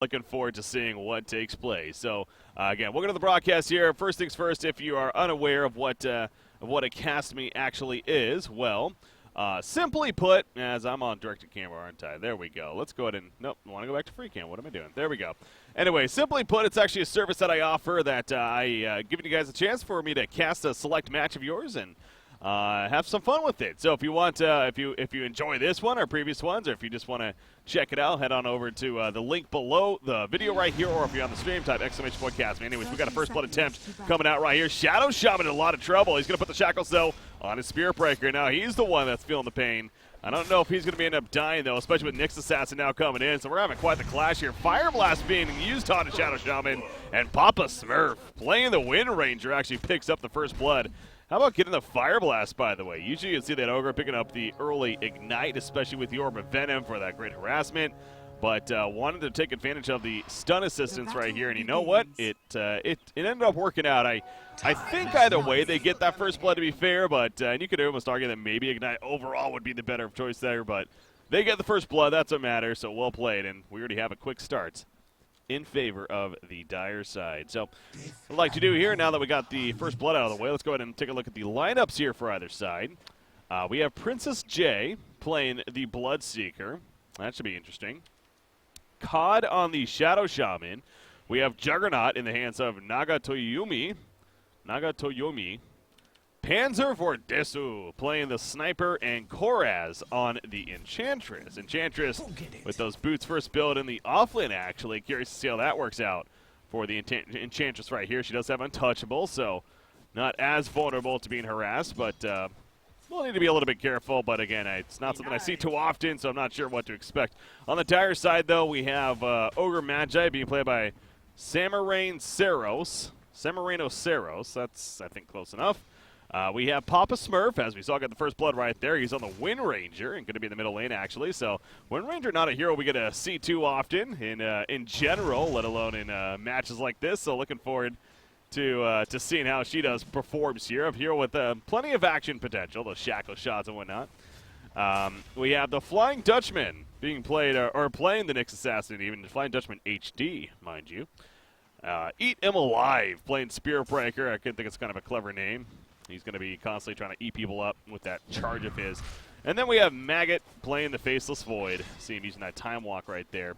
looking forward to seeing what takes place. So, again, welcome to the broadcast here. First things first, if you are unaware of what Academy actually is, well, simply put, as I'm on directed camera, aren't I? There we go. Let's go ahead and, nope, I want to go back to free cam. What am I doing? There we go. Anyway, simply put, it's actually a service that I offer that I giving you guys a chance for me to cast a select match of yours and have some fun with it. So if you want, if you enjoy this one or previous ones, or if you just want to check it out, head on over to the link below the video right here, or if you're on the stream, type !Academy. Anyways, we got a first blood attempt coming out right here. Shadow Shaman in a lot of trouble. He's going to put the shackles, though, on his Spirit Breaker. Now he's the one that's feeling the pain. I don't know if he's going to end up dying, though, especially with Nyx Assassin now coming in. So we're having quite the clash here. Fire Blast being used on a Shadow Shaman, and Pappa Smurf playing the Wind Ranger actually picks up the first blood. How about getting the Fire Blast, by the way? Usually you see that Ogre picking up the early Ignite, especially with the Orb of Venom for that great harassment, but wanted to take advantage of the stun assistance right here, and you know what? It ended up working out. I think either way they get that first blood, to be fair, but and you could almost argue that maybe Ignite overall would be the better choice there, but they get the first blood. That's what matters, so well played, and we already have a quick start in favor of the Dire side. So what I'd like to do here, now that we got the first blood out of the way, let's go ahead and take a look at the lineups here for either side. We have Princess J playing the Bloodseeker. That should be interesting. Cod on the Shadow Shaman. We have Juggernaut in the hands of Nagatoyomi. Panzer for Desu playing the Sniper, and Koraz on the Enchantress. Enchantress with those boots first build in the offlane, actually. Curious to see how that works out for the Enchantress right here. She does have Untouchable, so not as vulnerable to being harassed, but we'll need to be a little bit careful. But again, it's not something I see too often, so I'm not sure what to expect. On the Dire side, though, we have Ogre Magi being played by Samarano Saros. That's, I think, close enough. We have Pappa Smurf, as we saw, got the first blood right there. He's on the Wind Ranger and going to be in the middle lane, actually. So Wind Ranger, not a hero we get to see too often in general, let alone in matches like this. So looking forward to seeing how she performs here. A hero with plenty of action potential, those shackle shots and whatnot. We have the Flying Dutchman being played, or playing the Nyx Assassin, even the Flying Dutchman HD, mind you. Eat Him Alive playing Spirit Breaker. I couldn't think it's kind of a clever name. He's going to be constantly trying to eat people up with that charge of his. And then we have Maggot playing the Faceless Void. See him using that Time Walk right there.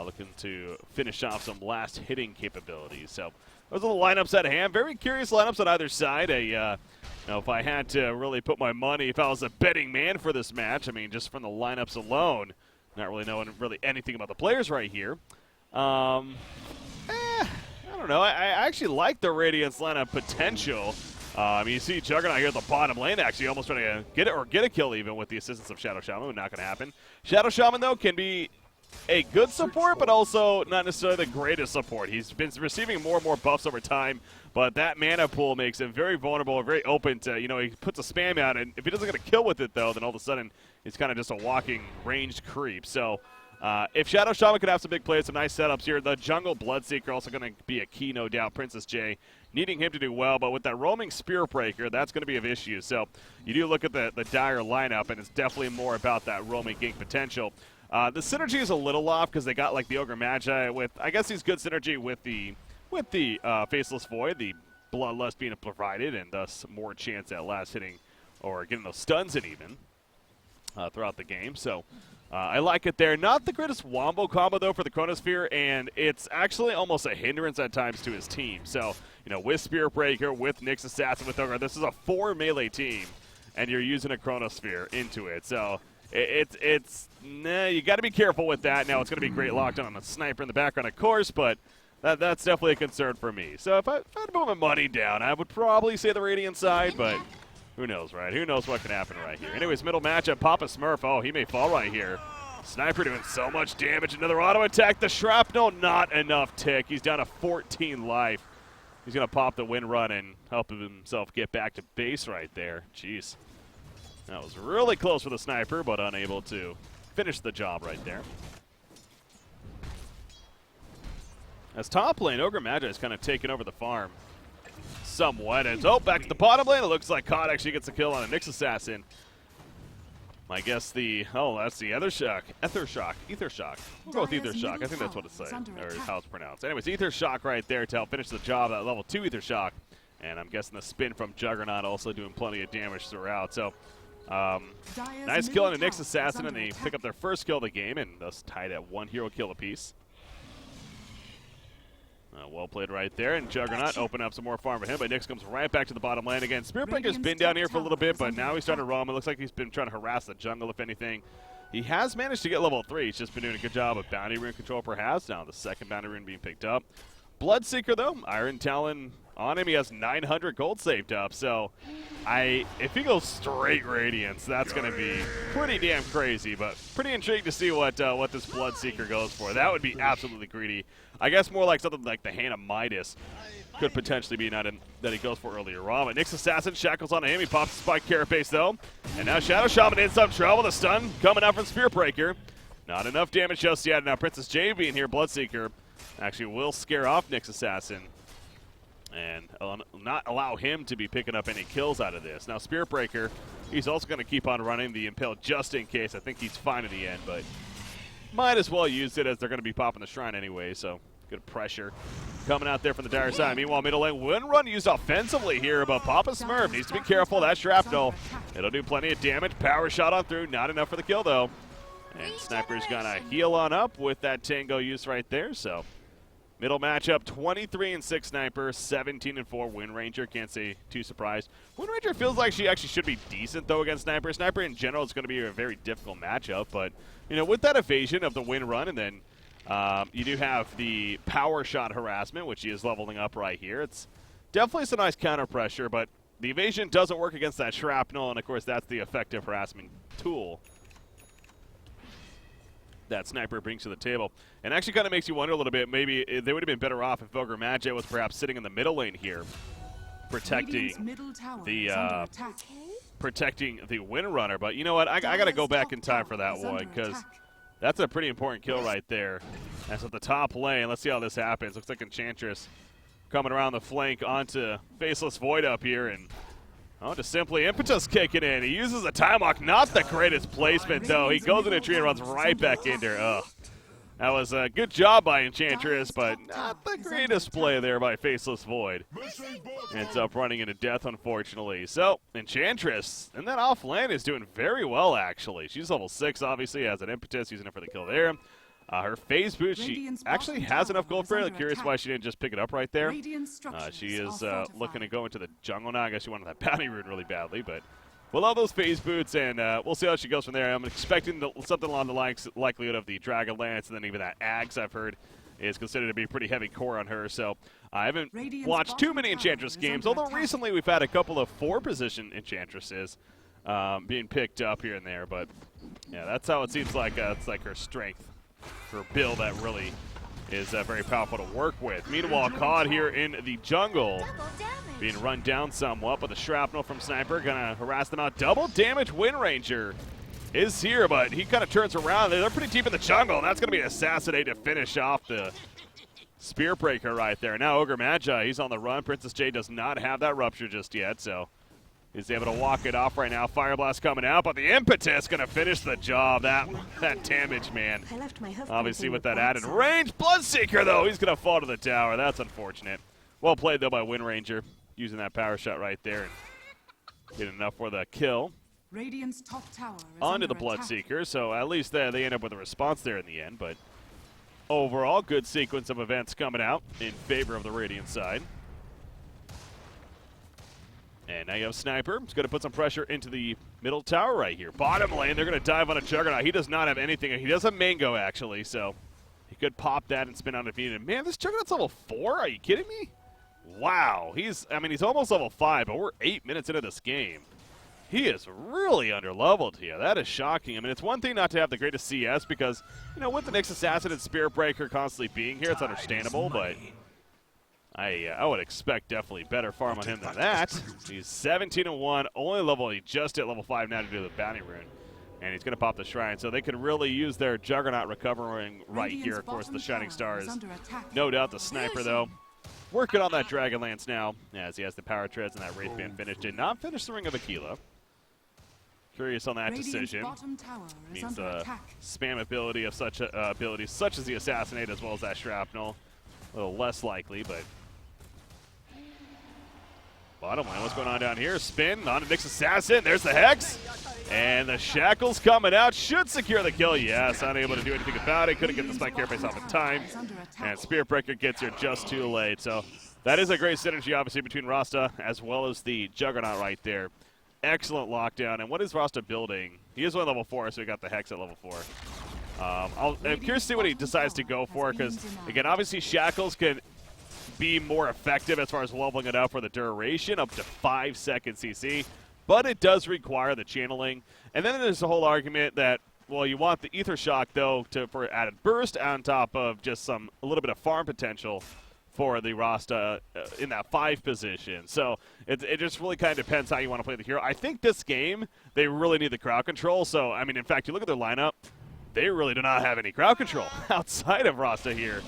Looking to finish off some last hitting capabilities. So those are the lineups at hand. Very curious lineups on either side. If I had to really put my money, if I was a betting man for this match, I mean, just from the lineups alone, not really knowing really anything about the players right here. I don't know. I actually like the Radiance lineup potential. You see Juggernaut here at the bottom lane, actually almost trying to get a kill even with the assistance of Shadow Shaman. Not going to happen. Shadow Shaman, though, can be a good support, but also not necessarily the greatest support. He's been receiving more and more buffs over time, but that mana pool makes him very vulnerable, very open to, he puts a spam out, and if he doesn't get a kill with it, though, then all of a sudden he's kind of just a walking ranged creep. So if Shadow Shaman could have some big plays, some nice setups here, the Jungle Bloodseeker also going to be a key, no doubt. Princess J needing him to do well, but with that roaming Spirit Breaker, that's going to be of issue. So you do look at the Dire lineup, and it's definitely more about that roaming gank potential. The synergy is a little off because they got like the Ogre Magi with, I guess he's good synergy with the Faceless Void, the Bloodlust being provided, and thus more chance at last hitting or getting those stuns in even throughout the game. So I like it there. Not the greatest wombo combo, though, for the Chronosphere, and it's actually almost a hindrance at times to his team. So, with Spirit Breaker, with Nyx Assassin, with Ogre, this is a 4 melee team, and you're using a Chronosphere into it. So you got to be careful with that. Now, it's going to be great locked on a Sniper in the background, of course, but that's definitely a concern for me. So if I had to put my money down, I would probably say the Radiant side, but who knows, right? Who knows what can happen right here. Anyways, middle matchup, Pappa Smurf. Oh, he may fall right here. Sniper doing so much damage. Another auto attack. The shrapnel, not enough tick. He's down to 14 life. He's going to pop the Wind Run and help himself get back to base right there. Jeez. That was really close for the Sniper, but unable to finish the job right there. As top lane, Ogre Magi is kind of taking over the farm somewhat. As, back to the bottom lane. It looks like Cod actually gets a kill on a Nyx Assassin. I guess that's the Ether Shock. We'll go with Ether Shock. I think that's what it's saying, or how it's pronounced. Anyways, Ether Shock right there to help finish the job at level 2 Ether Shock. And I'm guessing the spin from Juggernaut also doing plenty of damage throughout. So, nice kill on the Nyx Assassin, and they pick up their first kill of the game, and thus tied at 1 hero kill apiece. Well played right there, and Juggernaut open up some more farm for him, but Nyx comes right back to the bottom lane again. Spiritbreaker's been down here for a little bit, but now he's starting to roam. It looks like he's been trying to harass the jungle, if anything. He has managed to get level 3. He's just been doing a good job of bounty rune control perhaps. Now the second bounty rune being picked up. Bloodseeker, though, Iron Talon on him. He has 900 gold saved up, so if he goes straight Radiance, that's going to be pretty damn crazy, but pretty intrigued to see what this Bloodseeker goes for. That would be absolutely greedy. I guess more like something like the Hand of Midas could potentially be that he goes for earlier on. But Nyx Assassin shackles onto him. He pops the Spike Carapace, though. And now Shadow Shaman in some trouble. The stun coming out from Spearbreaker. Not enough damage just yet. Now Princess J being here, Bloodseeker, actually will scare off Nyx Assassin and not allow him to be picking up any kills out of this. Now Spearbreaker, he's also going to keep on running the Impale just in case. I think he's fine in the end, but might as well use it as they're going to be popping the Shrine anyway, so good pressure coming out there from the dire side. Meanwhile, middle lane, wind run used offensively here, but Pappa Smurf needs to be careful. That shrapnel, it'll do plenty of damage. Power shot on through, not enough for the kill though. And Sniper's gonna heal on up with that Tango use right there, so middle matchup, 23-6 Sniper, 17-4 Wind Ranger. Can't say too surprised. Wind Ranger feels like she actually should be decent though against Sniper. Sniper in general is going to be a very difficult matchup, but you know, with that evasion of the wind run, and then you do have the power shot harassment, which he is leveling up right here. It's definitely some nice counter pressure, but the evasion doesn't work against that shrapnel, and of course that's the effective harassment tool that Sniper brings to the table. And actually kind of makes you wonder a little bit, maybe they would have been better off if Ogre Magi was perhaps sitting in the middle lane here, protecting the Wind Runner. But you know what, I got to go back in time for that one, because that's a pretty important kill right there. That's at the top lane. Let's see how this happens. Looks like Enchantress coming around the flank onto Faceless Void up here, and just simply Impetus kicking in. He uses a Time Walk. Not the greatest placement, though. He goes in a tree and runs right back in there. Ugh. That was a good job by Enchantress, but not the greatest play there by Faceless Void. Ends up running into death, unfortunately. So, Enchantress, and that off lane is doing very well, actually. She's level 6, obviously, has an Impetus, using it for the kill there. Her phase boost, she actually has enough gold for it. I'm curious why she didn't just pick it up right there. She is looking to go into the jungle now. I guess she wanted that bounty rune really badly, but we'll have those phase boots, and we'll see how she goes from there. I'm expecting something along the likelihood of the Dragon Lance, and then even that Axe I've heard is considered to be pretty heavy core on her. So I haven't watched too many Enchantress games, although recently we've had a couple of 4-position Enchantresses being picked up here and there. But yeah, that's how it seems like. It's like her strength. Her build that really is very powerful to work with. Meanwhile, caught here in the jungle, being run down somewhat, but the shrapnel from Sniper gonna harass them out. Double damage. Wind Ranger is here, but he kind of turns around. They're pretty deep in the jungle, and that's gonna be an Assassinate to finish off the Spearbreaker right there. Now Ogre Magi, he's on the run. Princess J does not have that rupture just yet, so he's able to walk it off right now. Fire Blast coming out, but the Impetus going to finish the job. That damage, man. Obviously with that added range. Bloodseeker, though, he's going to fall to the tower. That's unfortunate. Well played, though, by Wind Ranger, using that power shot right there and getting enough for the kill. Radiant's top tower is onto the Bloodseeker, so at least they end up with a response there in the end. But overall, good sequence of events coming out in favor of the Radiant side. And now you have Sniper. He's going to put some pressure into the middle tower right here. Bottom lane, they're going to dive on a Juggernaut. He does not have anything. He does have Mango, actually, so he could pop that and spin out if needed. Man, this Juggernaut's level 4? Are you kidding me? Wow. He's almost level 5, but we're 8 minutes into this game. He is really underleveled here. That is shocking. I mean, it's one thing not to have the greatest CS because, you know, with the Nyx Assassin and Spearbreaker constantly being here, it's understandable, but I would expect definitely better farm on him than that. He's 17-1, only level, he just hit level 5 now to do the bounty rune. And he's going to pop the Shrine, so they could really use their Juggernaut recovering right here. Of course, the Shining Stars. No doubt the Sniper, though, working on that Dragon Lance now, as he has the Power Treads and that Wraithband finish. Did not finish the Ring of Aquila. Curious on that Radiant's decision. bottom tower is Means under the attack. spam ability of such abilities such as the Assassinate as well as that Shrapnel. A little less likely, but bottom line, what's going on down here? Spin on to Nyx Assassin. There's the Hex. And the Shackles coming out. Should secure the kill. Yes, unable to do anything about it. Couldn't get the Spike Carapace off in time. And Spirit Breaker gets here just too late. So that is a great synergy, obviously, between Rasta as well as the Juggernaut right there. Excellent lockdown. And what is Rasta building? He is one level 4, so he got the Hex at level 4. I'm curious to see what he decides to go for, because, again, obviously Shackles can be more effective as far as leveling it up for the duration, up to 5 seconds CC, but it does require the channeling. And then there's the whole argument that, well, you want the Ether Shock, though, for added burst on top of just a little bit of farm potential for the Rasta in that 5 position. So it just really kind of depends how you want to play the hero. I think this game, they really need the crowd control. So, I mean, in fact, you look at their lineup, they really do not have any crowd control outside of Rasta here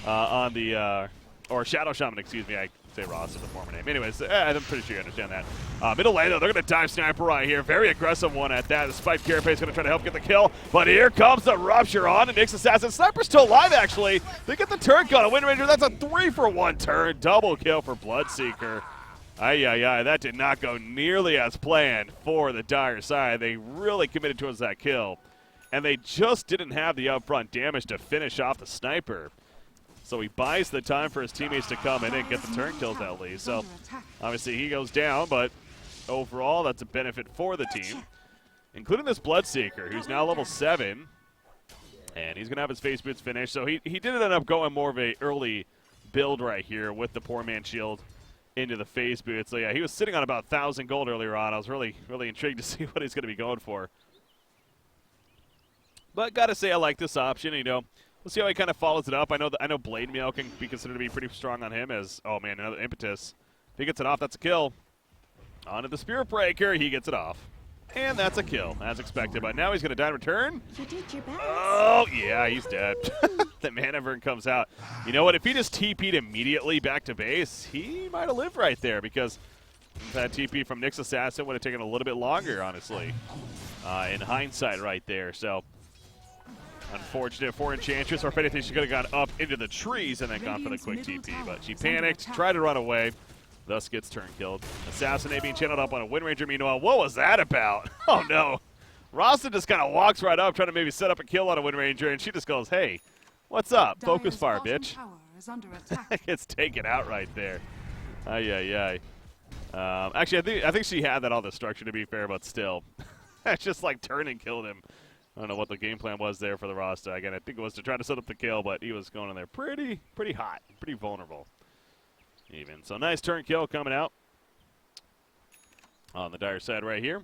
on the, or Shadow Shaman, excuse me. I say Rasta, the former name. Anyways, I'm pretty sure you understand that. Middle lane, though, they're going to dive Sniper right here. Very aggressive one at that. The Spike Carapace going to try to help get the kill, but here comes the Rupture on to Nyx Assassin. Sniper's still alive, actually. They get the turn gun. A Wind Ranger, that's a 3-for-1 turn. Double kill for Bloodseeker. Ay, that did not go nearly as planned for the Dire side. They really committed towards that kill, and they just didn't have the upfront damage to finish off the Sniper. So he buys the time for his teammates to come in and get the turn kills at least. So obviously he goes down, but overall that's a benefit for the team, including this Bloodseeker, who's now level 7. And he's going to have his face boots finished. So he did end up going more of a early build right here with the Poor Man Shield into the face boots. So yeah, he was sitting on about 1,000 gold earlier on. I was really intrigued to see what he's going to be going for. But got to say I like this option, you know. We'll see how he kind of follows it up. I know Blade Mail can be considered to be pretty strong on him as, oh man, another Impetus. If he gets it off, that's a kill. On to the Spirit Breaker, he gets it off. And that's a kill, as expected. But now he's going to die in return. You did your best. Oh, yeah, he's dead. The Mana Burn comes out. You know what? If he just TP'd immediately back to base, he might have lived right there, because that TP from Nyx Assassin would have taken a little bit longer, honestly, in hindsight right there. So unfortunate for Enchantress, or if anything, she could have gone up into the trees and then gone for the quick TP. But she panicked, tried to run away, thus gets turn killed. Assassinate being channeled up on a Wind Ranger. Meanwhile, what was that about? Oh no. Rasta just kind of walks right up, trying to maybe set up a kill on a Wind Ranger, and she just goes, hey, what's up? Focus fire, bitch. Gets taken out right there. Ay. Actually, I think she had that on the structure, to be fair, but still. That's just like turn and killed him. I don't know what the game plan was there for the Rasta. Again, I think it was to try to set up the kill, but he was going in there pretty hot, pretty vulnerable even. So nice turn kill coming out on the Dire side right here.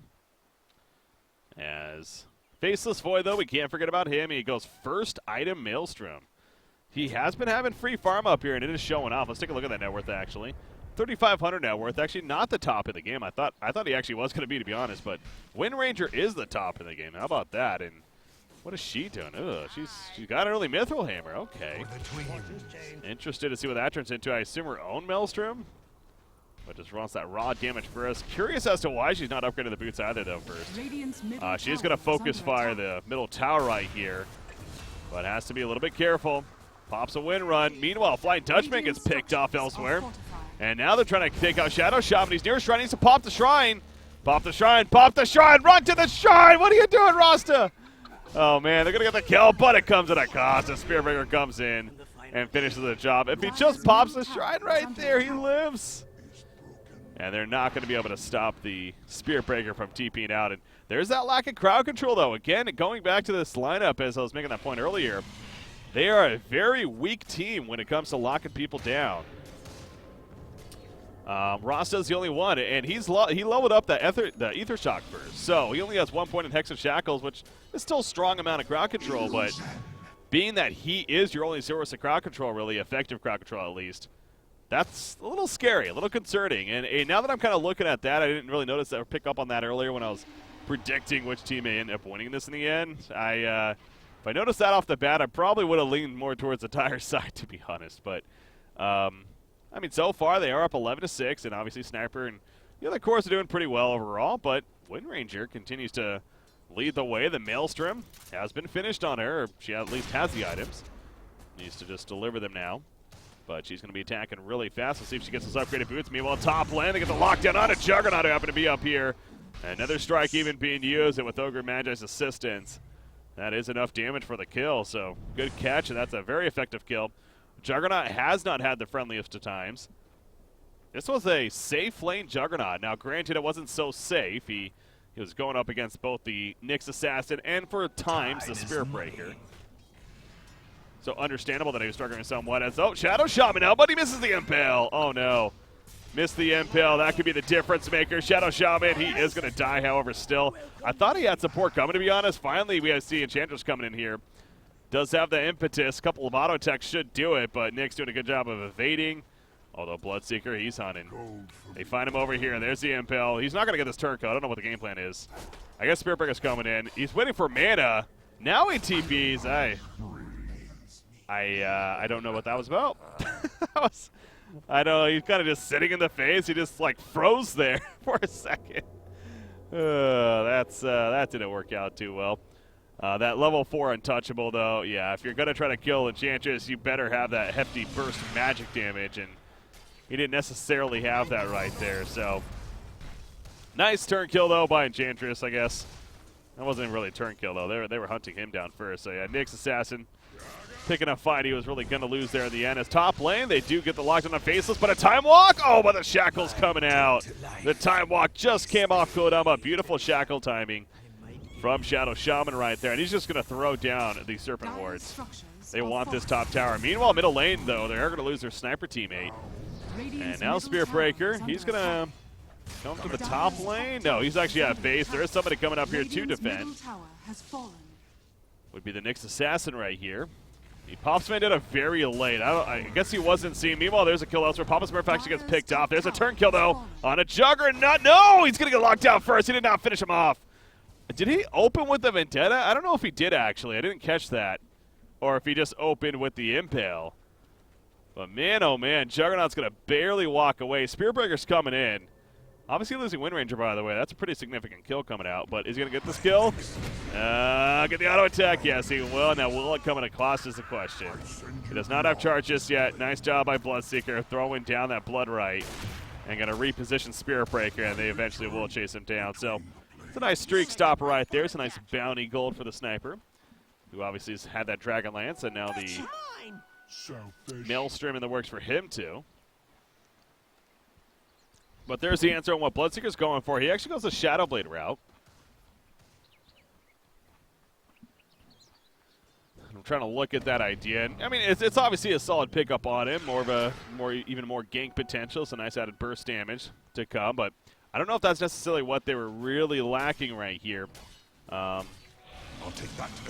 As Faceless Void, though, we can't forget about him. He goes first item Maelstrom. He has been having free farm up here, and it is showing off. Let's take a look at that net worth, actually. 3,500 net worth, actually not the top of the game. I thought he actually was going to be honest, but Wind Ranger is the top of the game. How about that? And what is she doing? Ugh, she's got an early Mithril Hammer. Okay. Interested to see what that turns into. I assume her own Maelstrom, but just wants that raw damage first. Curious as to why she's not upgraded the boots either, though, first. She's going to focus fire the middle tower right here, but has to be a little bit careful. Pops a Wind Run. Meanwhile, Flying Dutchman gets picked off elsewhere. And now they're trying to take out Shadow Shaman. He's near a shrine. He needs to pop the shrine. Pop the shrine. Pop the shrine. Run to the shrine. What are you doing, Rasta? Oh, man. They're going to get the kill, but it comes at a cost. The Spearbreaker comes in and finishes the job. If he just pops the shrine right there, he lives. And they're not going to be able to stop the Spearbreaker from TPing out. And there's that lack of crowd control, though. Again, going back to this lineup, as I was making that point earlier, they are a very weak team when it comes to locking people down. Rasta's the only one, and he leveled up the Ether Shock first. So he only has 1 point in Hex of Shackles, which is still a strong amount of crowd control, but being that he is your only source of crowd control, really effective crowd control at least, that's a little scary, a little concerning. And now that I'm kind of looking at that, I didn't really notice that or pick up on that earlier when I was predicting which team may end up winning this in the end. If I noticed that off the bat, I probably would have leaned more towards the Dire side, to be honest. But I mean, so far they are up 11-6, and obviously Sniper and the other cores are doing pretty well overall. But Wind Ranger continues to lead the way. The Maelstrom has been finished on her, or she at least has the items. Needs to just deliver them now. But she's going to be attacking really fast. Let's see if she gets those upgraded boots. Meanwhile, top lane, they get the lockdown on a Juggernaut who happen to be up here. Another strike even being used, and with Ogre Magi's assistance, that is enough damage for the kill. So good catch, and that's a very effective kill. Juggernaut has not had the friendliest of times. This was a safe lane Juggernaut. Now, granted, it wasn't so safe. He was going up against both the Nyx Assassin and, for times, the Spirit Breaker. So understandable that he was struggling somewhat. As Shadow Shaman now, but he misses the Impale. Oh, no. Missed the Impale. That could be the difference maker. Shadow Shaman, he is going to die, however, still. I thought he had support coming, to be honest. Finally, we have see Enchantress coming in here. Does have the impetus. A couple of auto attacks should do it, but Nick's doing a good job of evading. Although Bloodseeker, he's hunting. They find him over here, and there's the Impale. He's not going to get this turncoat. I don't know what the game plan is. I guess Spirit Breaker's coming in. He's waiting for mana. Now he TPs. I don't know what that was about. I know, he's kind of just sitting in the face. He just, like, froze there for a second. That didn't work out too well. That level 4 untouchable, though, yeah, if you're going to try to kill Enchantress, you better have that hefty burst magic damage, and he didn't necessarily have that right there. So, nice turn kill, though, by Enchantress, I guess. That wasn't really a turn kill, though. They were hunting him down first. So, yeah, Nyx Assassin picking a fight he was really going to lose there in the end. As top lane, they do get the lockdown on Faceless, but a Time Walk! Oh, but the Shackle's coming out. The Time Walk just came off Kodama. Beautiful Shackle timing from Shadow Shaman right there. And he's just going to throw down the Serpent Wards. They want this top tower. Meanwhile, middle lane, though, they're going to lose their sniper teammate. And now Spirit Breaker, he's going to come to the top lane. No, he's actually at base. There is somebody coming up here to defend. Would be the Nyx Assassin right here. He pops man did a very late. I guess he wasn't seen. Meanwhile, there's a kill elsewhere. Pappa Smurf actually gets picked off. There's a turn kill, though, on a Juggernaut. No, he's going to get locked out first. He did not finish him off. Did he open with the Vendetta? I don't know if he did, actually. I didn't catch that. Or if he just opened with the Impale. But, man, oh, man, Juggernaut's going to barely walk away. Spirit Breaker's coming in. Obviously losing Wind Ranger, by the way. That's a pretty significant kill coming out. But is he going to get this kill? Get the auto attack. Yes, he will. Now, will it come at a cost is the question. He does not have charge just yet. Nice job by Bloodseeker throwing down that Blood Right. And going to reposition Spirit Breaker, and they eventually will chase him down. So, it's a nice streak stopper right there. It's a nice bounty gold for the sniper, who obviously has had that Dragon Lance, and now the Maelstrom in the works for him, too. But there's the answer on what Bloodseeker's going for. He actually goes the Shadowblade route. I'm trying to look at that idea. And, I mean, it's obviously a solid pickup on him, even more gank potential, so nice added burst damage to come. But I don't know if that's necessarily what they were really lacking right here.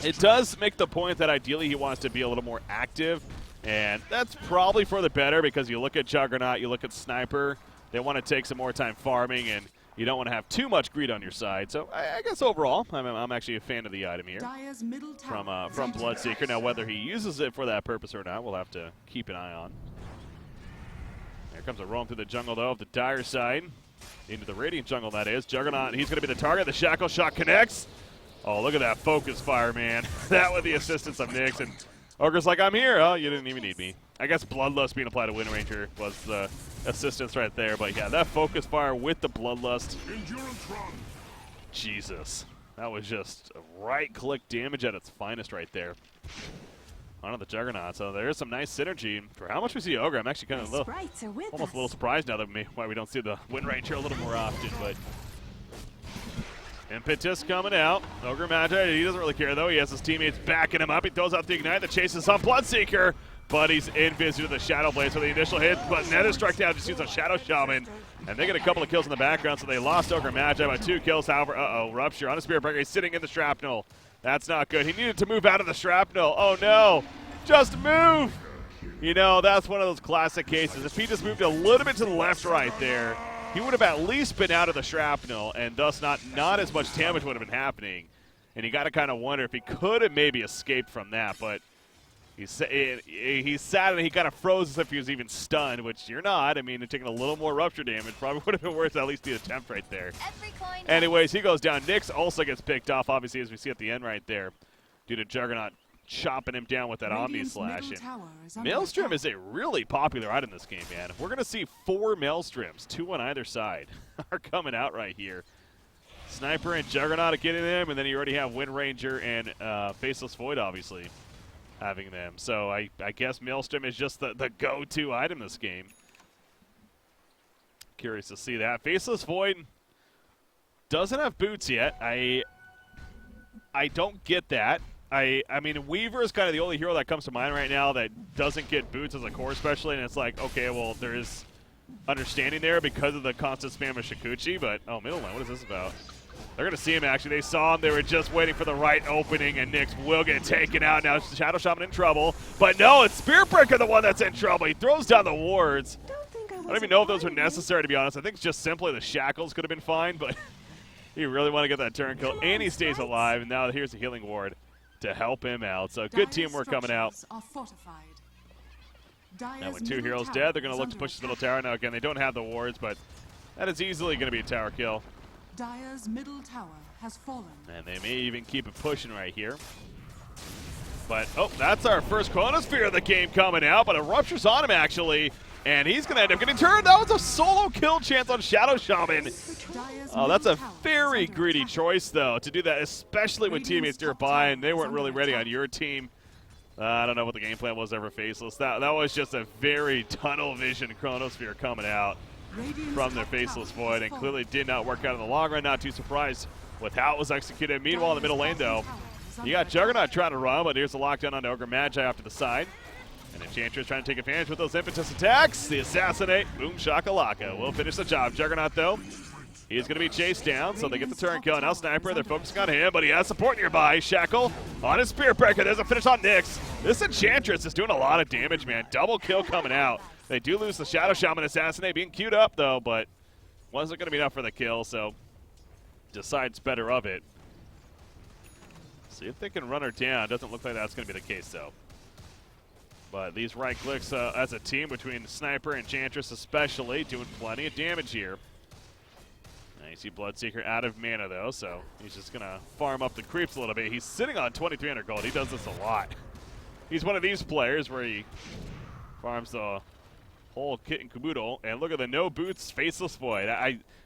It does make the point that ideally he wants to be a little more active, and that's probably for the better because you look at Juggernaut, you look at Sniper. They want to take some more time farming, and you don't want to have too much greed on your side. So I guess overall, I'm actually a fan of the item here from Bloodseeker. Now, whether he uses it for that purpose or not, we'll have to keep an eye on. Here comes a roam through the jungle, though, of the Dire side. Into the Radiant jungle, that is. Juggernaut, he's going to be the target. The Shackle Shot connects. Oh, look at that focus fire, man. That with the assistance of Nyx. And Ogre's like, I'm here. Oh, you didn't even need me. I guess Bloodlust being applied to Wind Ranger was the assistance right there. But yeah, that focus fire with the Bloodlust. Jesus. That was just right-click damage at its finest right there. Onto the Juggernaut. So there's some nice synergy. For how much we see Ogre, I'm actually kind of almost a little surprised now that why we don't see the Wind Ranger a little more often. But Impetus coming out. Ogre Magi, he doesn't really care, though. He has his teammates backing him up. He throws out the Ignite. The chase is on Bloodseeker. But he's invis to the Shadow Blade for the initial hit. But another strike down just uses a Shadow Shaman. And they get a couple of kills in the background, so they lost Ogre Magi by 2 kills. However, Rupture on a Spirit Breaker. He's sitting in the Shrapnel. That's not good. He needed to move out of the Shrapnel. Oh, no. Just move. You know, that's one of those classic cases. If he just moved a little bit to the left right there, he would have at least been out of the Shrapnel, and thus not as much damage would have been happening. And you got to kind of wonder if he could have maybe escaped from that, but He's sad and he kind of froze as if he was even stunned, which you're not. I mean, taking a little more rupture damage probably would have been worth at least the attempt right there. Anyways, he goes down. Nyx also gets picked off, obviously, as we see at the end right there, due to Juggernaut chopping him down with that Omni Slash. Maelstrom is a really popular item in this game, man. We're going to see 4 Maelstroms, 2 on either side, are coming out right here. Sniper and Juggernaut are getting them, and then you already have Wind Ranger and Faceless Void, obviously, having them. So I guess Maelstrom is just the go-to item this game. Curious to see that. Faceless Void doesn't have boots yet. I don't get that. I mean, Weaver is kind of the only hero that comes to mind right now that doesn't get boots as a core especially, and it's like, okay, well, there's understanding there because of the constant spam of Shikuchi, but, oh, middle lane, what is this about? They're going to see him, actually. They saw him. They were just waiting for the right opening, and Nyx will get taken out. Now Shadow Shaman in trouble, but no, it's Spearbreaker the one that's in trouble. He throws down the wards. I don't even know if those were necessary, to be honest. I think just simply the shackles could have been fine, but he really want to get that turn kill, and he stays alive, and now here's the healing ward to help him out. So good teamwork coming out. Now with 2 heroes dead, they're going to look to push this middle tower. Now again, they don't have the wards, but that is easily going to be a tower kill. Dire's middle tower has fallen. And they may even keep it pushing right here. But, oh, that's our first Chronosphere of the game coming out, but it ruptures on him, actually. And he's going to end up getting turned. That was a solo kill chance on Shadow Shaman. Oh, that's a very greedy choice, though, to do that, especially with teammates nearby, and they weren't really ready on your team. I don't know what the game plan was ever, Faceless. That was just a very tunnel vision Chronosphere coming out from their Faceless Void, and clearly did not work out in the long run. Not too surprised with how it was executed. Meanwhile, in the middle lane, though, you got Juggernaut trying to run, but here's the lockdown on Ogre Magi off to the side. And Enchantress trying to take advantage with those impetus attacks. The Assassinate, boom shakalaka. Will finish the job. Juggernaut, though, he's going to be chased down, so they get the turn kill. Now Sniper, they're focusing on him, but he has support nearby. Shackle on his Spearbreaker. There's a finish on Nyx. This Enchantress is doing a lot of damage, man. Double kill coming out. They do lose the Shadow Shaman Assassinate being queued up, though, but wasn't going to be enough for the kill, so decides better of it. See if they can run her down. Doesn't look like that's going to be the case, though. But these right clicks as a team between Sniper and Enchantress especially doing plenty of damage here. Now you see Bloodseeker out of mana, though, so he's just going to farm up the creeps a little bit. He's sitting on 2,300 gold. He does this a lot. He's one of these players where he farms the whole kit and caboodle, and look at the no boots Faceless Void.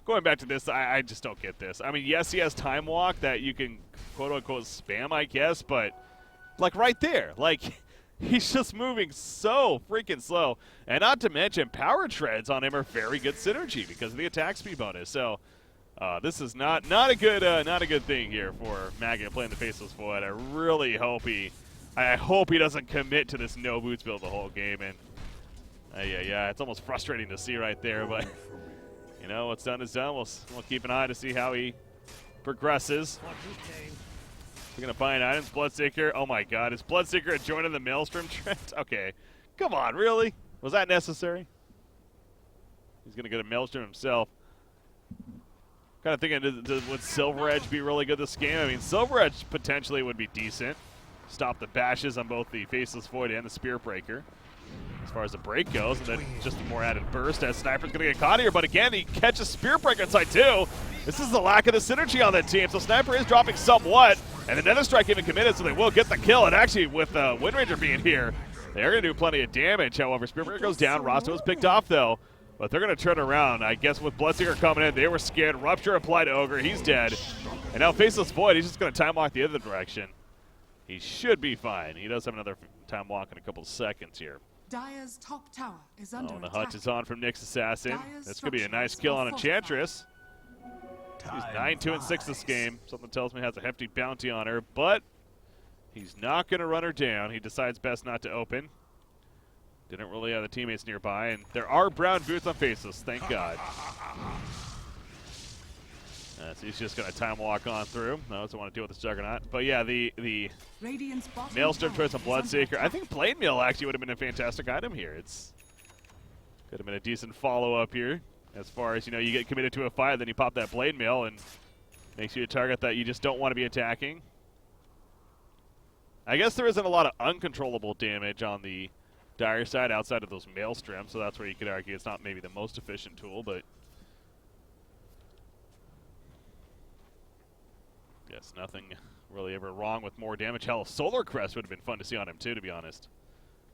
Going back to this, I just don't get this. I mean, yes, he has Time Walk that you can quote-unquote spam, I guess, but like right there, like he's just moving so freaking slow, and not to mention power treads on him are very good synergy because of the attack speed bonus. So this is not a good thing here for Maggot playing the Faceless Void. I really hope he doesn't commit to this no boots build the whole game, and yeah, it's almost frustrating to see right there, but you know, what's done is done. We'll keep an eye to see how he progresses. We're going to find items. Bloodseeker. Oh, my God. Is Bloodseeker joining the Maelstrom trend? Okay. Come on, really? Was that necessary? He's going to get a Maelstrom himself. Kind of thinking, would Silver Edge be really good this game? I mean, Silver Edge potentially would be decent. Stop the bashes on both the Faceless Void and the Spearbreaker as far as the break goes, and then just a more added burst as Sniper's going to get caught here, but again, he catches Spearbreaker inside too. This is the lack of the synergy on that team, so Sniper is dropping somewhat, and the Nether Strike even committed, so they will get the kill, and actually with Wind Ranger being here, they're going to do plenty of damage. However, Spearbreaker goes down, Rosto is picked off though, but they're going to turn around. I guess with Bloodseeker coming in, they were scared. Rupture applied to Ogre, he's dead, and now Faceless Void, he's just going to time walk the other direction. He should be fine. He does have another time walk in a couple of seconds here. Dire's top tower is under the attack. Hutch is on from Nyx Assassin. This could be a nice kill on Enchantress. He's 9-2-6 this game. Something tells me he has a hefty bounty on her, but he's not going to run her down. He decides best not to open. Didn't really have the teammates nearby, and there are brown boots on Faceless, thank God. So he's just going to time walk on through. No, doesn't want to deal with this Juggernaut. But yeah, the Maelstrom choice on Bloodseeker. I think Blade Mail actually would have been a fantastic item here. It's could have been a decent follow-up here. As far as, you know, you get committed to a fight, then you pop that Blade Mail and makes you a target that you just don't want to be attacking. I guess there isn't a lot of uncontrollable damage on the Dire side outside of those maelstroms, so that's where you could argue it's not maybe the most efficient tool, but yes, nothing really ever wrong with more damage. Hell, Solar Crest would have been fun to see on him too, to be honest.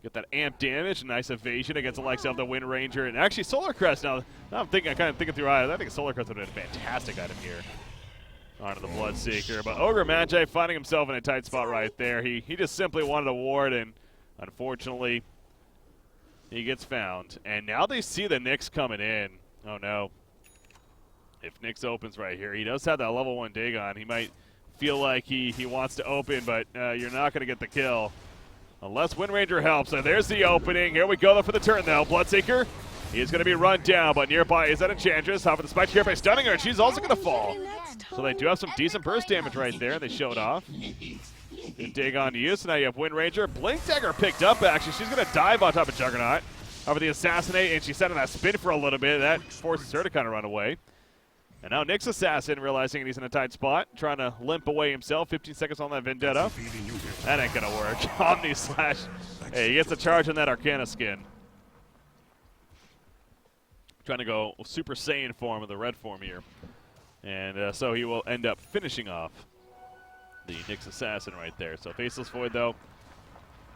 Get that amp damage, nice evasion against the likes of the Wind Ranger, and actually Solar Crest. Now I'm kind of thinking through it. I think Solar Crest would have been a fantastic item here. Onto the Bloodseeker, but Ogre Magi finding himself in a tight spot right there. He just simply wanted a ward, and unfortunately, he gets found. And now they see the Nyx coming in. Oh no! If Nyx opens right here, he does have that level 1 Dagon. He might feel like he wants to open, but you're not going to get the kill. Unless Wind Ranger helps. And there's the opening. Here we go though for the turn though. Bloodseeker, he is going to be run down, but nearby is that Enchantress. However, the Spike here by stunning her, and she's also going to fall. So they do have some decent burst damage right there. They showed off. Good Dagon to use. So now you have Wind Ranger. Blink Dagger picked up actually. She's going to dive on top of Juggernaut. However, the Assassinate, and she sat on that spin for a little bit. That forces her to kind of run away. And now Nyx Assassin realizing he's in a tight spot, trying to limp away himself. 15 seconds on that Vendetta. That ain't gonna work. Omni Slash. Hey, he gets a charge on that Arcana skin. Trying to go Super Saiyan form with the red form here. And so he will end up finishing off the Nyx Assassin right there. So Faceless Void, though,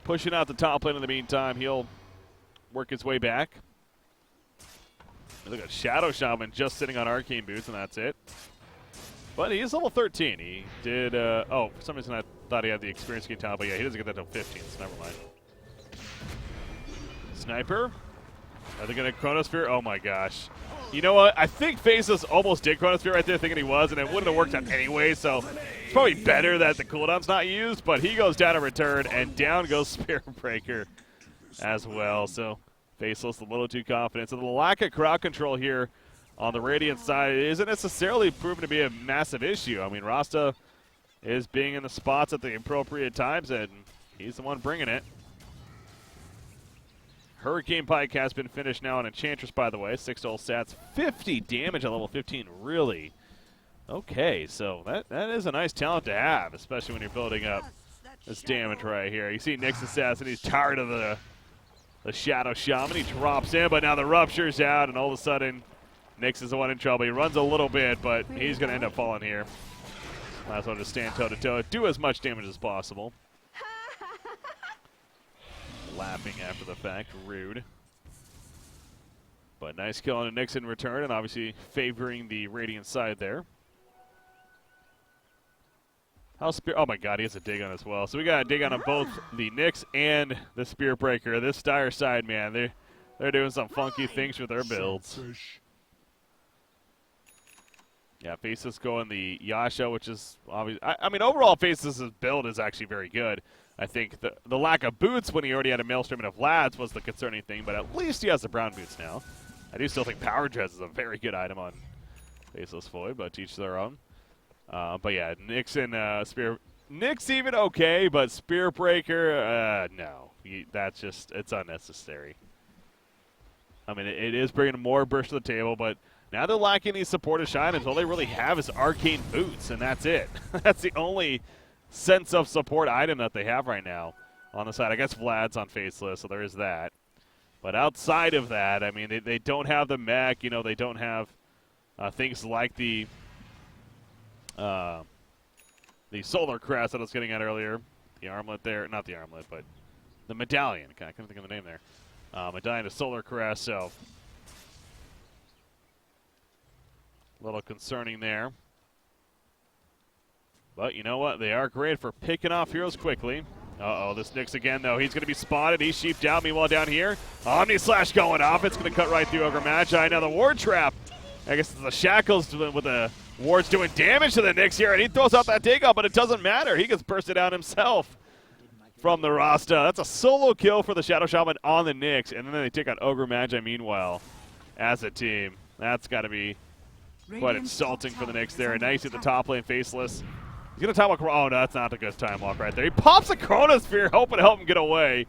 pushing out the top lane in the meantime. He'll work his way back. Look at Shadow Shaman just sitting on Arcane Boots, and that's it. But he is level 13. He did, oh, for some reason I thought he had the experience gain talent, but yeah, he doesn't get that until 15, so never mind. Sniper. Are they going to Chronosphere? Oh my gosh. You know what? I think Faceless almost did Chronosphere right there, thinking he was, and it wouldn't have worked out anyway, so it's probably better that the cooldown's not used, but he goes down in return, and down goes Spirit Breaker as well, so Faceless a little too confident. So the lack of crowd control here on the Radiant side isn't necessarily proven to be a massive issue. I mean, Rasta is being in the spots at the appropriate times, and he's the one bringing it. Hurricane Pike has been finished now on Enchantress, by the way. 6 ult stats, 50 damage at level 15, really. Okay, so that is a nice talent to have, especially when you're building up this damage right here. You see Nyx Assassin, he's tired of the Shadow Shaman. He drops in, but now the Rupture's out, and all of a sudden, Nyx is the one in trouble. He runs a little bit, but he's going to end up falling here. Might as well just stand toe-to-toe, do as much damage as possible. Laughing after the fact, rude. But nice kill on a Nyx in return, and obviously favoring the Radiant side there. Oh my god, he has a dig on as well. So we got a dig on both the Nyx and the Spear Breaker. This Dire side, man, they're doing some funky things with their builds. Yeah, Faceless going the Yasha, which is obvious. I mean, overall, Faceless' build is actually very good. I think the lack of boots when he already had a Maelstrom and of Lads was the concerning thing, but at least he has the brown boots now. I do still think Power Dress is a very good item on Faceless Void, but each their own. But yeah, Nyx and Spear. Nyx even okay, but Spear Breaker, no. That's just, it's unnecessary. I mean, it is bringing more burst to the table, but now they're lacking these supportive items. All they really have is Arcane Boots, and that's it. That's the only sense of support item that they have right now on the side. I guess Vlad's on Faceless, so there is that. But outside of that, I mean, they don't have the mech. You know, they don't have things like the Solar Crest that I was getting at earlier. The armlet there. Not the armlet, but the medallion. I couldn't think of the name there. Medallion to Solar Crest, so a little concerning there. But you know what? They are great for picking off heroes quickly. Uh-oh, this Nyx again, though. He's going to be spotted. He's sheeped out. Meanwhile, down here, Omni Slash going off. It's going to cut right through Ogre Magi. Now the Ward Trap. I guess it's the Shackles with the Wards doing damage to the Nyx here, and he throws out that takeout, but it doesn't matter. He gets bursted down himself from the Rasta. That's a solo kill for the Shadow Shaman on the Nyx, and then they take out Ogre Magi meanwhile as a team. That's got to be quite insulting for the Nyx there. Nice at the top lane, Faceless. He's going to time walk. Oh, no, that's not a good time walk right there. He pops a Chronosphere, hoping to help him get away.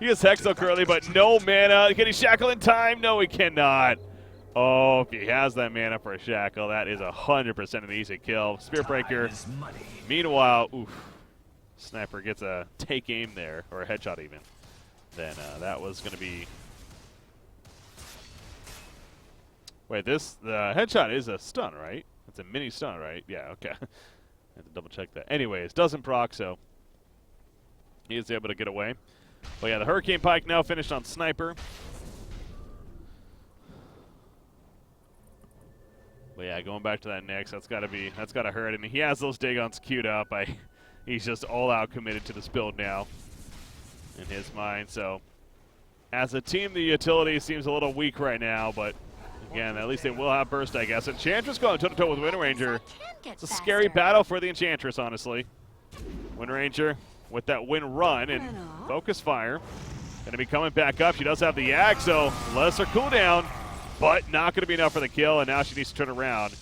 He has Hexo curly, but no mana. Can he shackle in time? No, he cannot. Oh, if he has that mana for a shackle, that is 100% an easy kill. Spear Breaker. Meanwhile, oof. Sniper gets a take aim there, or a headshot even, then that was going to be... Wait, the headshot is a stun, right? It's a mini stun, right? Yeah, okay. I had to double check that. Anyways, doesn't proc, so he is able to get away. But yeah, the Hurricane Pike now finished on Sniper. But yeah, going back to that next, that's gotta hurt. And he has those Dagons queued up. He's just all out committed to this build now in his mind. So as a team, the utility seems a little weak right now, but again, at least they will have burst, I guess. Enchantress going toe-to-toe with Wind Ranger. It's a scary battle for the Enchantress, honestly. Wind Ranger with that wind run and focus fire. Going to be coming back up. She does have the Ag, so lesser cooldown, but not going to be enough for the kill, and now she needs to turn around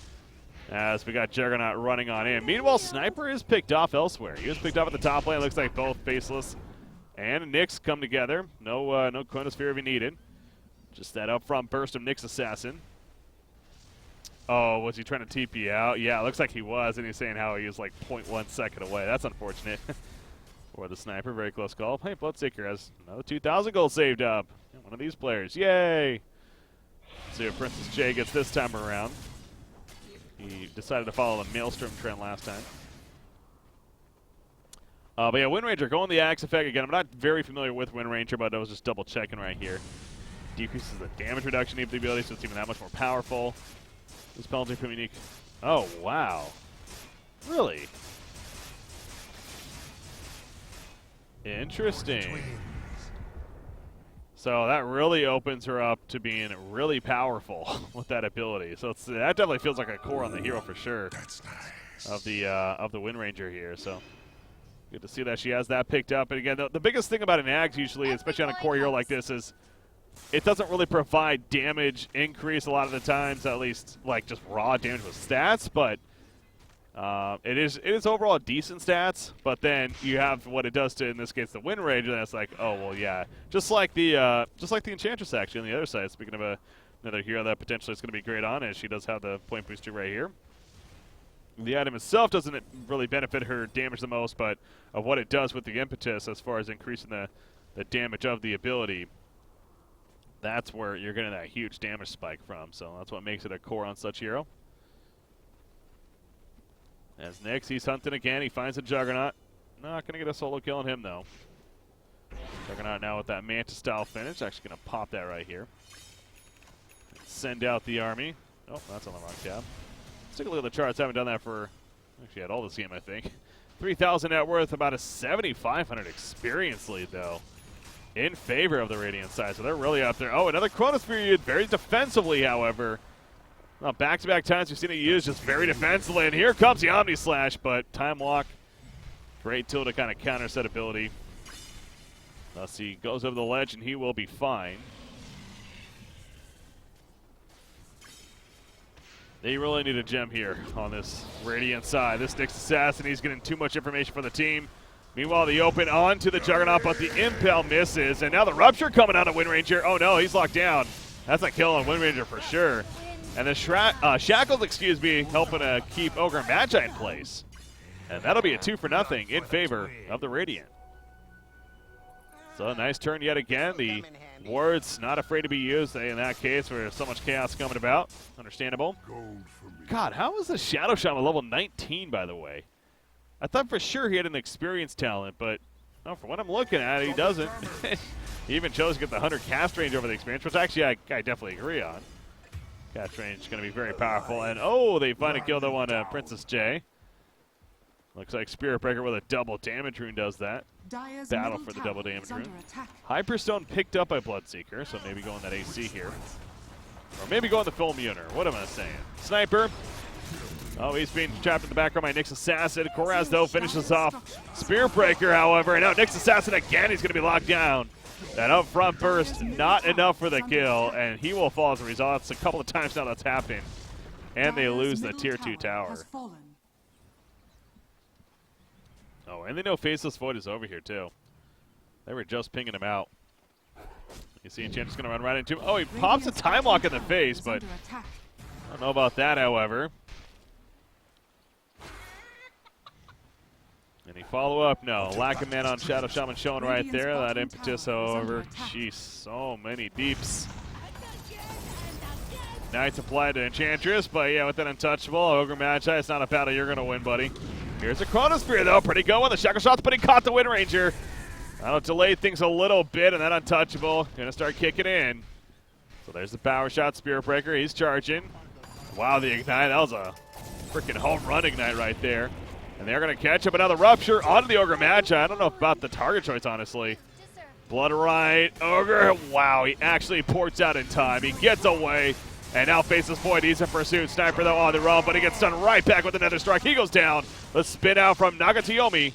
as we got Juggernaut running on in. Meanwhile, Sniper is picked off elsewhere. He was picked off at the top lane. Looks like both Faceless and Nyx come together. No Chronosphere if he needed. Just that upfront burst of Nyx Assassin. Oh, was he trying to TP out? Yeah, it looks like he was, and he's saying how he was like 0.1 second away. That's unfortunate for the Sniper. Very close call. Hey, Bloodseeker has another 2,000 gold saved up. One of these players. Yay! Let's see what Princess J gets this time around. He decided to follow the Maelstrom trend last time. But yeah, Wind Ranger going the Axe effect again. I'm not very familiar with Wind Ranger, but I was just double checking right here. Decreases the damage reduction of the ability, so it's even that much more powerful. This penalty from unique. Oh, wow. Really? Interesting. So that really opens her up to being really powerful with that ability. So that definitely feels like a core on the hero for sure. That's nice. Of the Wind Ranger here. So good to see that she has that picked up. And again, the biggest thing about an Axe usually, especially on a core hero like this, is it doesn't really provide damage increase a lot of the times, at least like just raw damage with stats, but it is overall decent stats. But then you have what it does to, in this case, the Wind Ranger. That's like, oh well, yeah, just like the Enchantress actually on the other side. Speaking of another hero that potentially is going to be great on it, she does have the point booster right here. The item itself doesn't really benefit her damage the most, but of what it does with the impetus as far as increasing the damage of the ability. That's where you're getting that huge damage spike from, so that's what makes it a core on such hero. As Nyx, he's hunting again. He finds a Juggernaut. Not going to get a solo kill on him, though. Juggernaut now with that Manta-style finish. Actually going to pop that right here. Send out the army. Oh, that's on the wrong tab. Let's take a look at the charts. I haven't done that for, actually had all this game, I think. 3,000 net worth, about a 7,500 experience lead, though, in favor of the Radiant side. So they're really up there. Oh, another Chronosphere, very defensively, however. Well, back-to-back times we've seen it used just very defensively. And here comes the Omni Slash, but Time Walk, great tool to kind of counter set ability. Thus he goes over the ledge, and he will be fine. They really need a gem here on this Radiant side. This Nyx Assassin, he's getting too much information for the team. Meanwhile, the open onto the Juggernaut, but the Impel misses. And now the Rupture coming out of Wind Ranger. Oh, no, he's locked down. That's a kill on Wind Ranger for sure. And the Shackles, excuse me, helping to keep Ogre and Magi in place. And that'll be a 2-0 in favor of the Radiant. So a nice turn yet again. The wards not afraid to be used in that case where so much chaos coming about. Understandable. God, how is the Shadow Shaman level 19, by the way? I thought for sure he had an experienced talent, but no, for what I'm looking at, he doesn't. He even chose to get the 100 cast range over the experience, which actually I definitely agree on. Cast range is going to be very powerful. And oh, they find a kill though on Princess J. Looks like Spirit Breaker with a double damage rune does that. Dire's Battle middle for the tower double damage is rune. under attack. Hyperstone picked up by Bloodseeker, so maybe going that AC here. Or maybe going the Full Muner. What am I saying? Sniper. Oh, he's being trapped in the background by Nyx Assassin. Koraz, though, finishes off Spirit Breaker, however. And now Nyx Assassin again. He's going to be locked down. That up front burst, not enough for the kill, and he will fall as a result. It's a couple of times now that's happened. And they lose the Tier 2 tower. Oh, and they know Faceless Void is over here, too. They were just pinging him out. You see Enchantress going to run right into him. Oh, he pops a Time Walk in the face, but I don't know about that, however. And he follow up? No. Lack of man on Shadow Shaman showing right there. That impetus, however. Jeez, so many deeps. Knights applied to Enchantress, but yeah, with that untouchable, Ogre Magi, it's not a battle you're going to win, buddy. Here's a Chronosphere, though. Pretty good one. The Shackle Shot's, but he caught the Wind Ranger. That'll delay things a little bit, and that untouchable going to start kicking in. So there's the Power Shot, Spirit Breaker. He's charging. Wow, the Ignite. That was a freaking home run Ignite right there. And they're going to catch up another Rupture onto the Ogre Magi. I don't know about the target choice, honestly. Blood right. Ogre. Wow, he actually ports out in time. He gets away. And now faces Void. He's in pursuit. Sniper, though, on the run, but he gets done right back with another strike. He goes down. The spin out from Nagatoyomi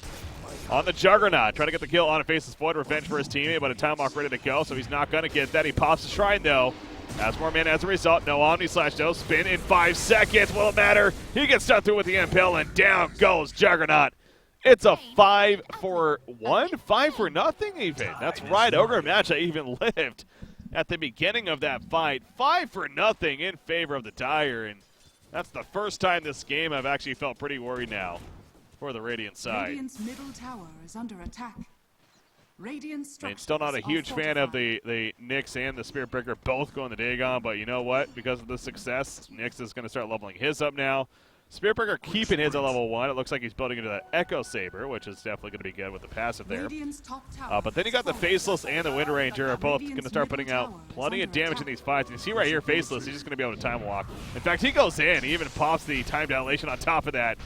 on the Juggernaut. Trying to get the kill on a Faceless Void. Revenge for his teammate, but a time walk ready to go, so he's not going to get that. He pops the Shrine, though. Has more mana as a result. No Omni slash, no spin in 5 seconds. Will it matter? He gets done through with the Impale, and down goes Juggernaut. It's a 5-for-1? 5 for nothing even. That's right. Ogre Magi even lived at the beginning of that fight. 5 for nothing in favor of the Dire, and that's the first time this game I've actually felt pretty worried now for the Radiant side. Radiant's middle tower is under attack. Radiant structures still not a huge are fan of fortified. the Nyx and the Spirit Breaker both going the Dagon, but you know what? Because of the success, Nyx is going to start leveling his up now. Spirit Breaker keeping his at level 1. It looks like he's building into that Echo Saber, which is definitely going to be good with the passive there. Radiant's top tower But then you got the Faceless and the Wind Ranger are both going to start putting out plenty of damage in these fights. And you see right here, Faceless, he's just going to be able to time walk. In fact, he goes in. He even pops the time dilation on top of that.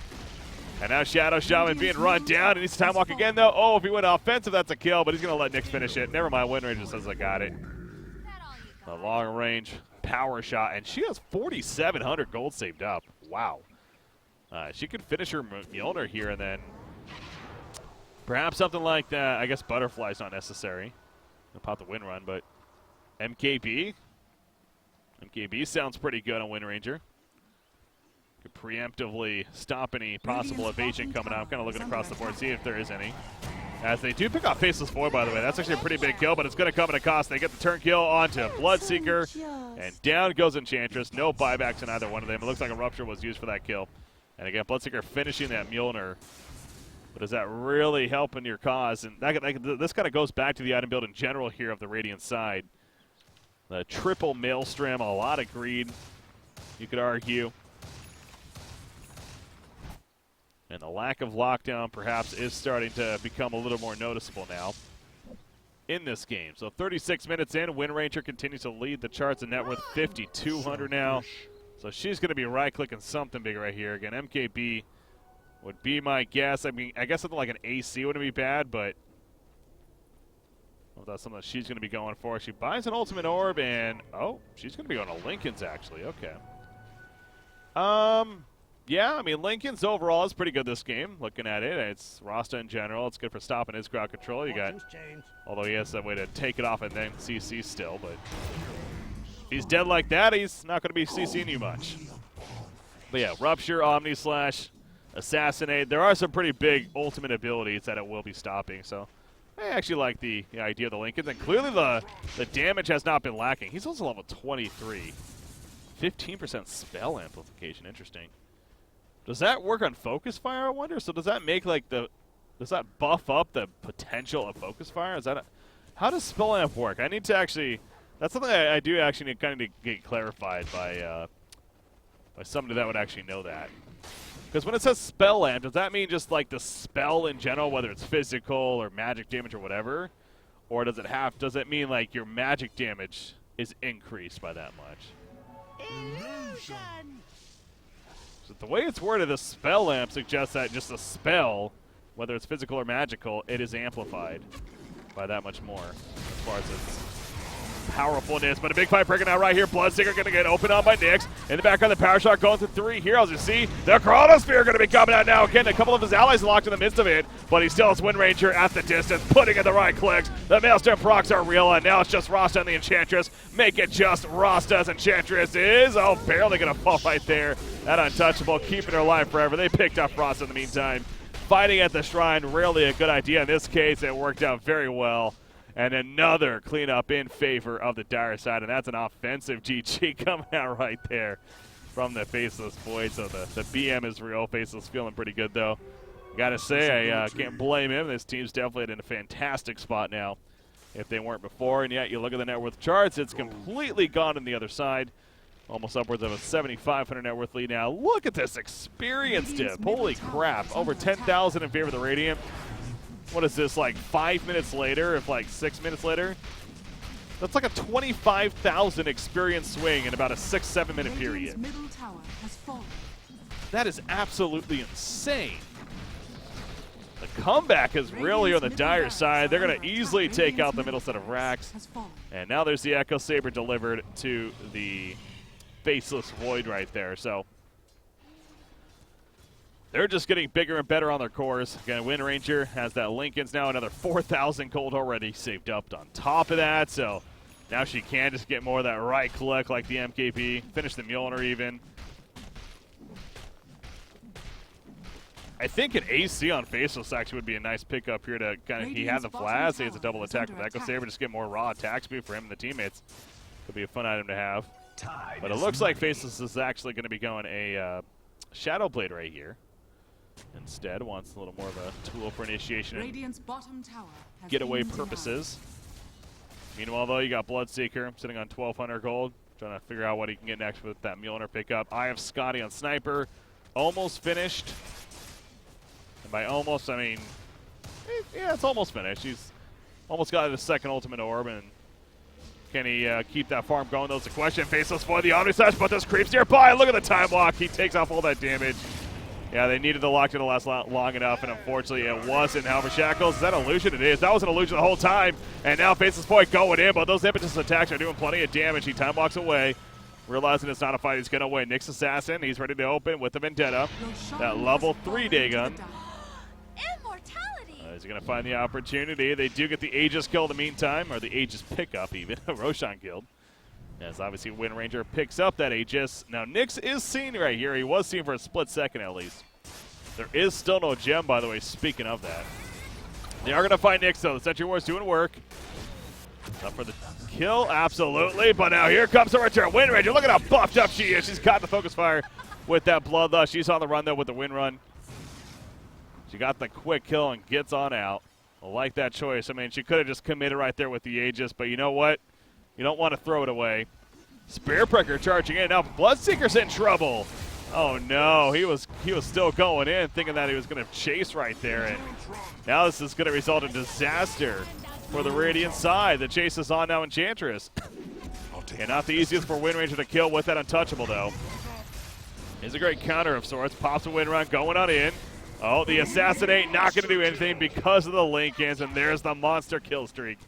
And now Shadow Shaman being run down. He needs to time walk again, though. Oh, if he went offensive, that's a kill, but he's going to let Nyx finish it. Never mind, Wind Ranger says, I got it. A long range power shot, and she has 4,700 gold saved up. Wow. She could finish her Mjolnir here, and then perhaps something like that. I guess Butterfly's not necessary. I'll pop the Wind Run, but MKB sounds pretty good on Wind Ranger. Could preemptively stop any possible evasion coming out. I'm kind of looking across the board, see if there is any. As they do pick off Faceless Void, by the way. That's actually a pretty big kill, but it's going to come at a cost. They get the turn kill onto Bloodseeker, and down goes Enchantress. No buybacks in either one of them. It looks like a Rupture was used for that kill. And again, Bloodseeker finishing that Mjolnir. But is that really helping your cause? And this kind of goes back to the item build in general here of the Radiant side. The triple Maelstrom, a lot of greed, you could argue. And the lack of lockdown perhaps is starting to become a little more noticeable now in this game. So 36 minutes in, Wind Ranger continues to lead the charts in net worth 5,200 now. So she's going to be right-clicking something big right here. Again, MKB would be my guess. I mean, I guess something like an AC wouldn't be bad, but well, that's something that she's going to be going for. She buys an Ultimate Orb, and oh, she's going to be going to Linken's, actually. Okay. Yeah, I mean, Linken's overall is pretty good this game. Looking at it, it's Rasta in general. It's good for stopping his crowd control. You got, although he has that way to take it off and then CC still, but if he's dead like that, he's not going to be CCing you much. But yeah, Rupture, Omni Slash, Assassinate. There are some pretty big ultimate abilities that it will be stopping. So I actually like the idea of the Lincoln. And clearly the damage has not been lacking. He's also level 23. 15% spell amplification. Interesting. Does that work on Focus Fire, I wonder? So does that make like does that buff up the potential of Focus Fire? Is that how does spell amp work? I need to actually. That's something I do actually need kind of get clarified by somebody that would actually know that. Because when it says spell amp, does that mean just like the spell in general, whether it's physical or magic damage or whatever? Or does it mean like your magic damage is increased by that much? Illusion. So the way it's worded, the spell amp suggests that just a spell, whether it's physical or magical, it is amplified by that much more as far as its powerfulness. But a big fight breaking out right here. Bloodseeker going to get opened on by Nyx. In the background, the power shot going through 3 heroes. You see the Chronosphere going to be coming out now. Again, a couple of his allies locked in the midst of it, but he still has Wind Ranger at the distance, putting in the right clicks. The Maelstrom procs are real, and now it's just Rasta and the Enchantress. Make it just Rasta as Enchantress is, barely going to fall right there. That untouchable, keeping her alive forever. They picked up Rasta in the meantime. Fighting at the Shrine, rarely a good idea. In this case, it worked out very well. And another cleanup in favor of the Dire side, and that's an offensive GG coming out right there from the Faceless Void. So the BM is real. Faceless feeling pretty good, though. Gotta say, I can't blame him. This team's definitely in a fantastic spot now if they weren't before. And yet, you look at the net worth charts, it's completely gone on the other side. Almost upwards of a 7,500 net worth lead now. Look at this experience dip. Holy crap. Over 10,000 in favor of the Radiant. What is this, like 5 minutes later, if like 6 minutes later? That's like a 25,000 experience swing in about a 6-7 minute period. Middle tower has fallen. That is absolutely insane. The comeback is really on the Dire side. They're going to easily take out the middle set of racks. And now there's the Echo Saber delivered to the Faceless Void right there. So they're just getting bigger and better on their cores. Again, Wind Ranger has that Lincoln's now another 4,000 gold already saved up on top of that. So now she can just get more of that right click like the MKP. Finish the Mjolnir even. I think an AC on Faceless actually would be a nice pickup here to kind of, he had the flash, he has a double attack with Echo Saber, just get more raw attack speed for him and the teammates. Could be a fun item to have. But it looks like Faceless is actually going to be going a Shadow Blade right here. Instead, wants a little more of a tool for initiation and getaway purposes. Meanwhile, though, you got Bloodseeker sitting on 1,200 gold, trying to figure out what he can get next with that Mjolnir pickup. Eye of Scotty on Sniper, almost finished. And by almost, I mean, yeah, it's almost finished. He's almost got his second ultimate orb, and can he keep that farm going? That's the question. Faceless for the Omnislash, but this creeps nearby. Look at the time walk. He takes off all that damage. Yeah, they needed the lock to last long enough, and unfortunately it wasn't. However, Shackles, is that illusion? It is. That was an illusion the whole time, and now Faceless Point going in, but those impetus attacks are doing plenty of damage. He time walks away, realizing it's not a fight he's going to win. Nyx Assassin, he's ready to open with the Vendetta. That level 3 day gun. He's going to find the opportunity. They do get the Aegis kill in the meantime, or the Aegis pickup even. Roshan killed. As obviously Wind Ranger picks up that Aegis. Now Nyx is seen right here. He was seen for a split second at least. There is still no gem, by the way, speaking of that. They are going to find Nyx, though. The Sentry War's doing work. Up for the kill, absolutely. But now here comes the return. Wind Ranger, look at how buffed up she is. She's got the focus fire with that Bloodlust. She's on the run, though, with the Wind Run. She got the quick kill and gets on out. I like that choice. I mean, she could have just committed right there with the Aegis, but you know what? You don't want to throw it away. Spearpricker charging in. Now Bloodseeker's in trouble. Oh no, he was still going in, thinking that he was going to chase right there, and now this is going to result in disaster for the Radiant side. The chase is on now, Enchantress. And not the easiest for Wind Ranger to kill with that Untouchable, though. Is a great counter of sorts. Pops a Wind Run going on in. Oh, the Assassinate not going to do anything because of the Lincolns, and there's the monster kill streak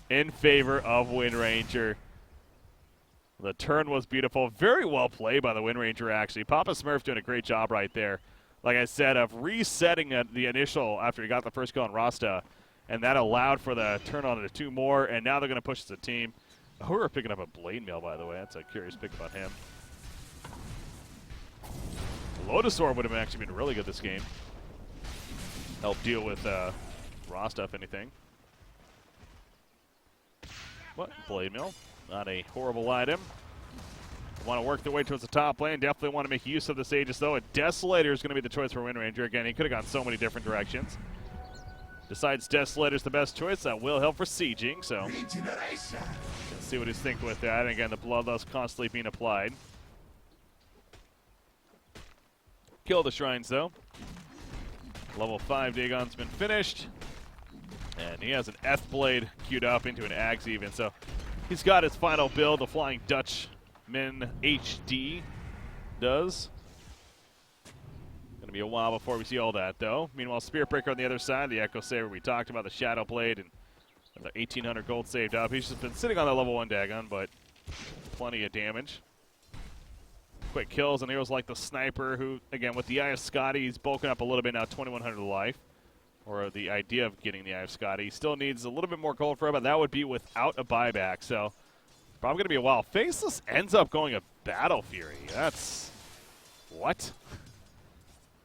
in favor of Wind Ranger. The turn was beautiful. Very well played by the Wind Ranger, actually. Pappa Smurf doing a great job right there. Like I said, of resetting the initial after he got the first kill on Rasta, and that allowed for the turn on to 2 more, and now they're going to push as a team. Oh, we're picking up a Blade Mail, by the way. That's a curious pick about him. Lotus Orb would have actually been really good this game. Help deal with Rasta, if anything. What? Blade Mill. Not a horrible item. Want to work their way towards the top lane. Definitely want to make use of this Aegis, though. A Desolator is going to be the choice for Wind Ranger. Again, he could have gone so many different directions. Decides Desolator is the best choice. That will help for sieging, so let's see what he's thinking with that. And again, the Bloodlust constantly being applied. Kill the Shrines, though. Level 5 Dagon's been finished. And he has an Blade queued up into an Axe even. So he's got his final build, the Flying Dutchman HD does. Going to be a while before we see all that, though. Meanwhile, Spearbreaker on the other side, the Echo Saber we talked about, the Shadow Blade, and another 1,800 gold saved up. He's just been sitting on that level 1 Dagon, but plenty of damage. Quick kills, and heroes like the Sniper, who, again, with the Eye of Scotty, he's bulking up a little bit now, 2,100 life. Or the idea of getting the Eye of Scotty. He still needs a little bit more gold for it, but that would be without a buyback. So probably going to be a while. Faceless ends up going a Battle Fury. That's... what?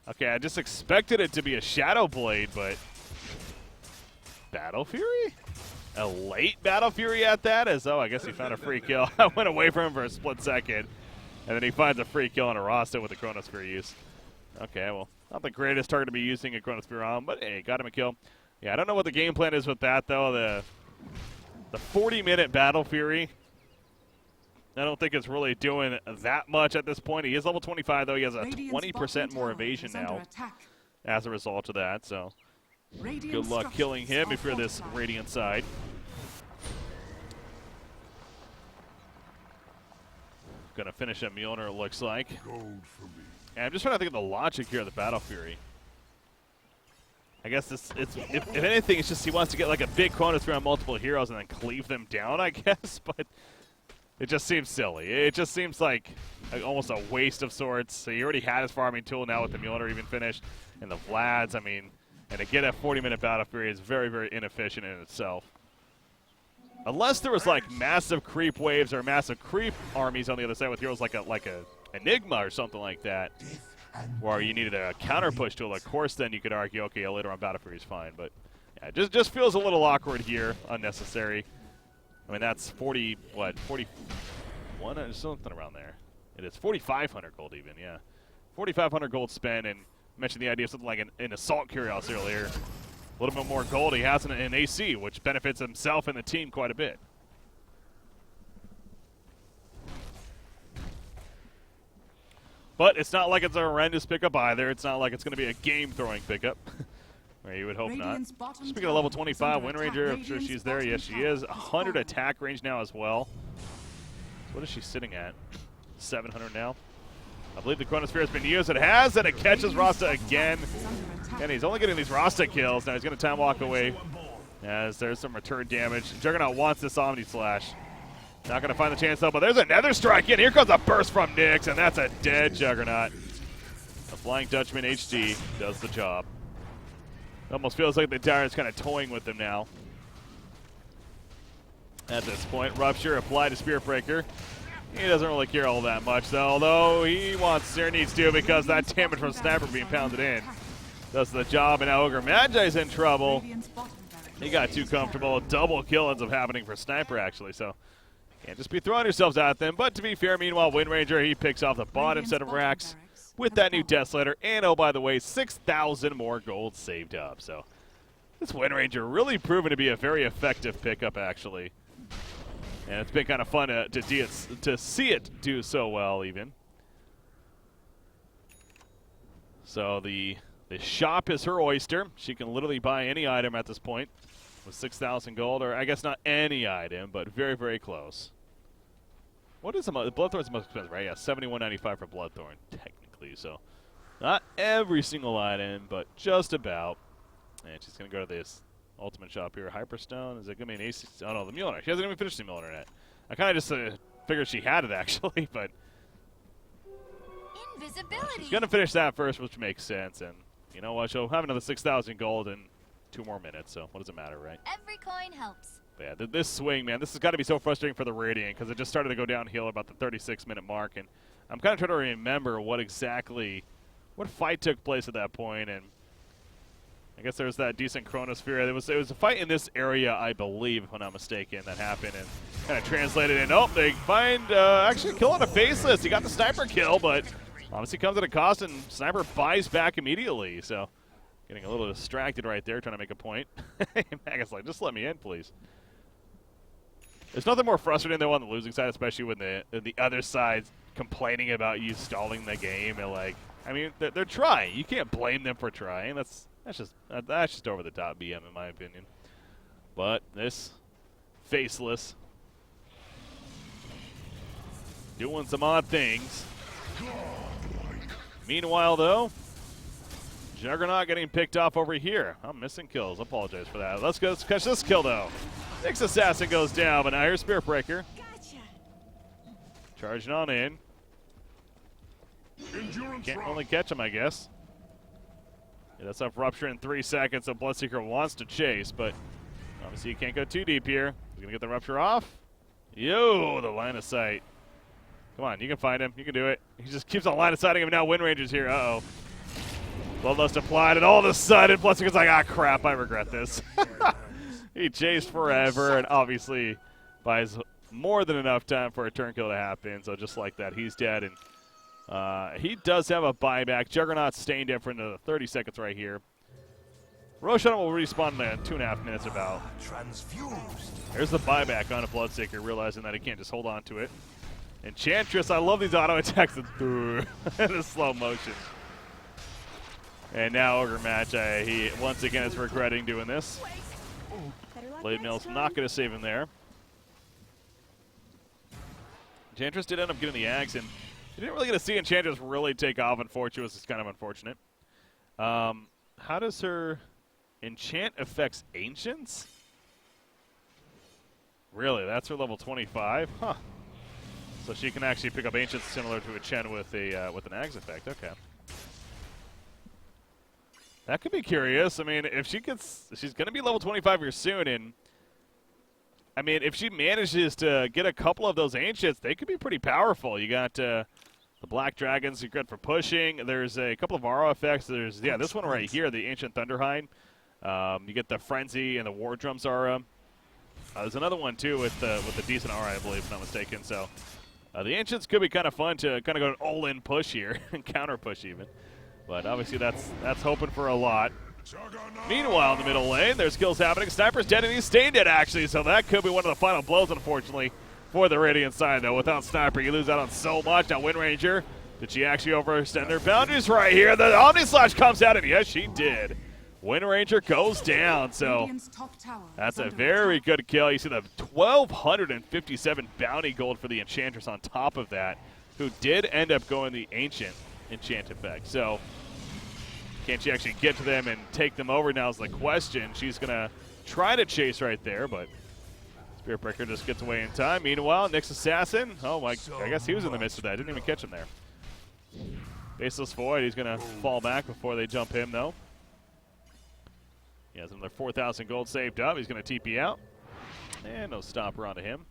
Okay, I just expected it to be a Shadow Blade, but... Battle Fury? A late Battle Fury at that? As oh, I guess he found a free kill. I went away from him for a split second. And then he finds a free kill on a Rasta with the Chronosphere use. Okay, well, not the greatest target to be using a Chronosphere on, but hey, got him a kill. Yeah, I don't know what the game plan is with that, though. The 40-minute Battle Fury, I don't think it's really doing that much at this point. He is level 25, though. He has a 20% more evasion now as a result of that, so good luck killing him if you're this Radiant side. Gonna finish at Mjolnir, it looks like. And I'm just trying to think of the logic here of the Battle Fury. I guess if anything, it's just he wants to get like a big Chronosphere on multiple heroes and then cleave them down, I guess. But it just seems silly. It just seems like almost a waste of sorts. So he already had his farming tool now with the Mjolnir even finished. And the Vlads, I mean, and to get a 40-minute Battle Fury is very, very inefficient in itself. Unless there was like massive creep waves or massive creep armies on the other side with heroes like a Enigma or something like that, where you needed a counter push tool, of course then you could argue, okay, later on Battle Fury is fine, but yeah, just feels a little awkward here, unnecessary. I mean, that's 41 or something around there. It is 4,500 gold even, yeah. 4,500 gold spent, and mentioned the idea of something like an Assault Curiosity earlier. A little bit more gold he has in AC, which benefits himself and the team quite a bit. But it's not like it's a horrendous pickup either. It's not like it's going to be a game-throwing pickup. Or you would hope not. Speaking of level 25, Wind Ranger, I'm sure she's there. Yes, she is. 100 attack range now as well. So what is she sitting at? 700 now. I believe the Chronosphere has been used. It has, and it catches Rasta again. And he's only getting these Rasta kills. Now he's going to time walk away as there's some return damage. Juggernaut wants this Omni Slash. Not going to find the chance, though, but there's another strike in. Here comes a burst from Nyx, and that's a dead Juggernaut. The Flying Dutchman HD does the job. It almost feels like the entire is kind of toying with him now. At this point, Rupture applied to Spirit Breaker. He doesn't really care all that much, though, although he needs to because that damage from Sniper being pounded in does the job, and now Ogre Magi's in trouble. He got too comfortable. A double kill ends up happening for Sniper, actually, so can't just be throwing yourselves at them. But to be fair, meanwhile, Wind Ranger, he picks off the bottom set of racks with that new Desolator, and oh, by the way, 6,000 more gold saved up. So this Wind Ranger really proven to be a very effective pickup, actually. And it's been kind of fun to see it do so well, even. So the shop is her oyster. She can literally buy any item at this point with 6,000 gold, or I guess not any item, but very, very close. What is the Bloodthorn's the most expensive, right? Yeah, 71.95 for Bloodthorn, technically. So not every single item, but just about. And she's going to go to this ultimate shop here. Hyperstone, is it going to be an AC? Oh, no, the Mjolnir. She hasn't even finished the Mjolnir yet. I kind of just figured she had it, actually, but invisibility. She's going to finish that first, which makes sense. And you know what? She'll have another 6,000 gold in 2 more minutes, so what does it matter, right? Every coin helps. But yeah, this swing, man, this has got to be so frustrating for the Radiant because it just started to go downhill about the 36-minute mark. And I'm kind of trying to remember what fight took place at that point. And I guess there was that decent Chronosphere. It was a fight in this area, I believe, if I'm not mistaken, that happened and kind of translated in. Oh, they find actually a kill on a Faceless. He got the Sniper kill, but obviously comes at a cost, and Sniper buys back immediately. So getting a little distracted right there, trying to make a point. Magus like, just let me in, please. There's nothing more frustrating than on the losing side, especially when the other side's complaining about you stalling the game. And like, I mean, they're trying. You can't blame them for trying. That's just over the top BM in my opinion. But this Faceless doing some odd things. Meanwhile, though, Juggernaut getting picked off over here. I'm missing kills. I apologize for that. Let's catch this kill, though. Nyx Assassin goes down, but now here's Spirit Breaker. Gotcha. Charging on in. Can't only catch him, I guess. Yeah, that's off Rupture in 3 seconds, so Bloodseeker wants to chase, but obviously you can't go too deep here. He's going to get the Rupture off. Yo, the line of sight. Come on, you can find him. You can do it. He just keeps on line of sighting him. Now Wind Ranger's here. Uh-oh. Bloodlust applied, and all of a sudden, Bloodseeker's like, ah, crap, I regret this. He chased forever, and obviously buys more than enough time for a turn kill to happen. So just like that, he's dead, and He does have a buyback. Juggernaut's staying there for another 30 seconds right here. Roshan will respawn in 2.5 minutes about. Transfused. There's the buyback on a Bloodseeker, realizing that he can't just hold on to it. Enchantress, I love these auto attacks in the slow motion. And now Ogre Match, he once again is regretting doing this. Blade Mail's not going to save him there. Enchantress did end up getting the axe, and you didn't really get to see Enchantress really take off, unfortunately, which is kind of unfortunate. How does her enchant affects Ancients? Really? That's her level 25? Huh. So she can actually pick up Ancients similar to a Chen with an Axe effect. Okay. That could be curious. I mean, if she gets, she's going to be level 25 here soon, and I mean, if she manages to get a couple of those Ancients, they could be pretty powerful. You got the Black Dragons, you're good for pushing. There's a couple of Aura effects. There's, yeah, this one right here, the Ancient Thunderhide. You get the Frenzy and the War Drums Aura. There's another one, too, with the decent Aura, I believe, if I'm not mistaken. So the Ancients could be kind of fun to kind of go an all-in push here, and counter push even. But obviously that's hoping for a lot. Meanwhile, in the middle lane, there's kills happening. Sniper's dead, and he's staying dead, actually. So that could be one of the final blows, unfortunately, for the Radiant side, though. Without Sniper, you lose out on so much. Now, Wind Ranger, did she actually overextend their boundaries right here? The Omni Slash comes out, and yes, she did. Wind Ranger goes down, so that's a very good kill. You see the 1,257 bounty gold for the Enchantress on top of that, who did end up going the Ancient Enchant effect. So can she actually get to them and take them over now is the question. She's going to try to chase right there, but Spirit Breaker just gets away in time. Meanwhile, Nyx Assassin, oh my, I guess he was in the midst of that. Didn't even catch him there. Faceless Void, he's going to fall back before they jump him, though. He has another 4,000 gold saved up. He's going to TP out. And no stopper onto him.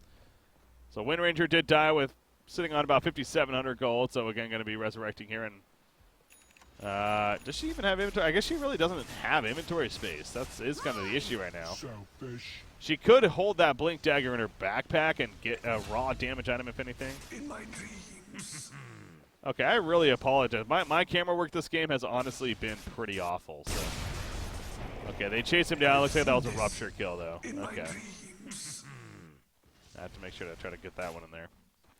So Wind Ranger did die with sitting on about 5,700 gold, so again, going to be resurrecting here. And does she even have inventory? I guess she really doesn't have inventory space. That is kind of the issue right now. Selfish. She could hold that Blink Dagger in her backpack and get a raw damage item, if anything. In my dreams. Okay, I really apologize. My camera work this game has honestly been pretty awful. So. Okay, they chase him down. Looks like that was a Rupture kill, though. Okay. I have to make sure to try to get that one in there.